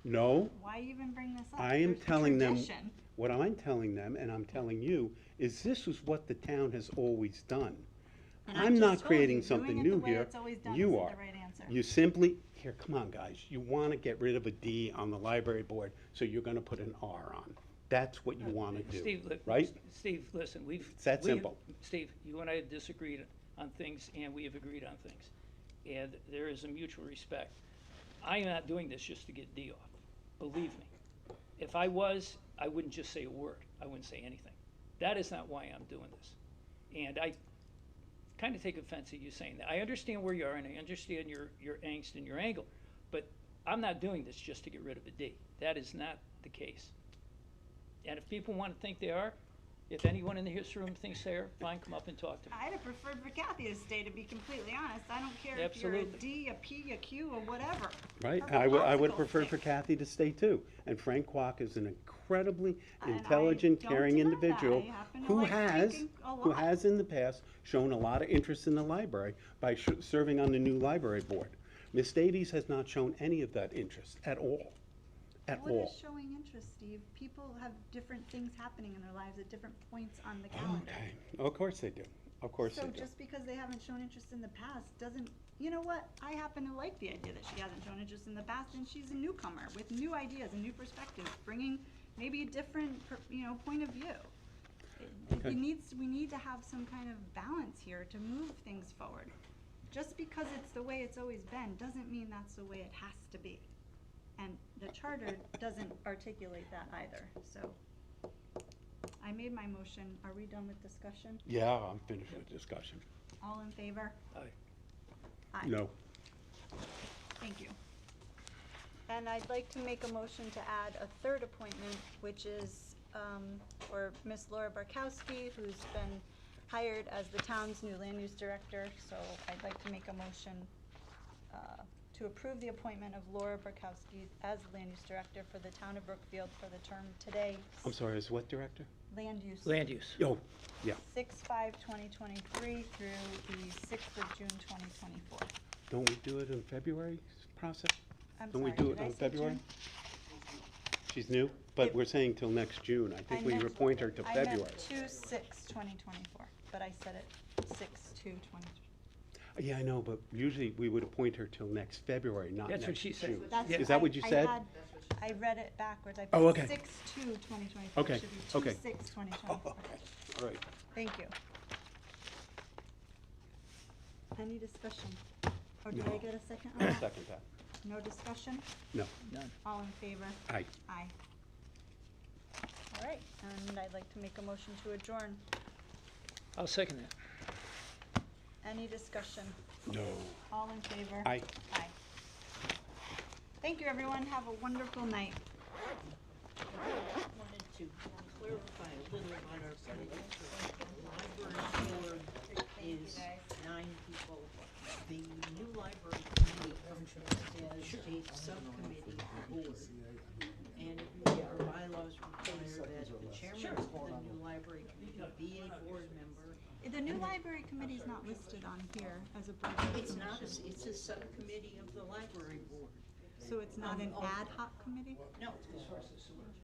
No, Why even bring this up? I am There's telling them, tradition. what I'm telling them, and I'm telling you, is this is what the town has always done. And I I'm just not told you, creating doing something it the new way here. it's always done You isn't are. the right answer. You simply, here, come on, guys, you want to get rid of a D on the library board, so you're going to put an R on. That's what you want to do, Steve, right? Steve, listen, It's that simple. Steve, you and I have disagreed on things, and we have agreed on things. And there is a mutual respect. I am not doing this just to get D off, believe me. If I was, I wouldn't just say a word. I wouldn't say anything. That is not why I'm doing this. And I kind of take offense at you saying that. I understand where you are, and I understand your angst and your angle, but I'm not doing this just to get rid of a D. That is not the case. And if people want to think they are, if anyone in this room thinks they are, fine, come up and talk to me. I'd have preferred for Kathy to stay, to be completely honest. I don't care if you're a Absolutely. D, a P, a Q, or whatever. Right, Her I would have philosophical preferred for stance. Kathy to stay too. And Frank Kwok is an incredibly And I intelligent, don't caring deny that. individual I happen to who like Frank has, a who lot. has in the past shown a lot of interest in the library by serving on the new library board. Ms. Davies has not shown any of that interest at all. at What all. is showing interest, Steve? People have different things happening in their lives at different points on the calendar. Okay, of course they do, of course they So do. just because they haven't shown interest in the past doesn't, you know what? I happen to like the idea that she hasn't shown interest in the past and she's a newcomer with new ideas and new perspectives, bringing maybe a different, point of view. Okay. We need to have some kind of balance here to move things forward. Just because it's the way it's always been doesn't mean that's the way it has to be. And the charter doesn't articulate that either, so. I made my motion. Are we done with discussion? Yeah, I'm finished with discussion. All in favor? Aye. Aye. No. Thank you. And I'd like to make a motion to add a third appointment, which is for Miss Laura Barkowski, who's been hired as the town's new land use director. So I'd like to make a motion to approve the appointment of Laura Barkowski as land use director for the town of Brookfield for the term today. I'm sorry, is what director? Land use. Land use. Oh, yeah. 6/5/2023 through the 6th of June 2024. Don't we do it in February process? I'm Don't we sorry, do it did I in say February? June? She's new, but It- we're saying till next June. I think we meant- appoint her to February. I meant 2/6/2024, but I said it 6/2/2024. Yeah, I know, but usually we would appoint her till next February, not next That's what she said. June. That's- Is that what you said? I read it backwards. I Oh, put okay. 6/2/2024. Okay, It should be okay. 2/6/2024. Okay, all right. Thank you. Any discussion? Or did No. I get a second on that? Second that. No discussion? No. None. All in favor? Aye. Aye. All right, and I'd like to make a motion to adjourn. I'll second that. Any discussion? No. All in favor? Aye. Aye. Thank you, everyone. Have a wonderful night. Wanted to clarify a little about our budget. The library board is 9 people. The new library committee functions as a subcommittee board. And our bylaws require that the chairman of the new library committee be a board member. The new library committee is not listed on here as a board. It's not, it's a subcommittee of the library board. So it's not an ad hoc committee? No,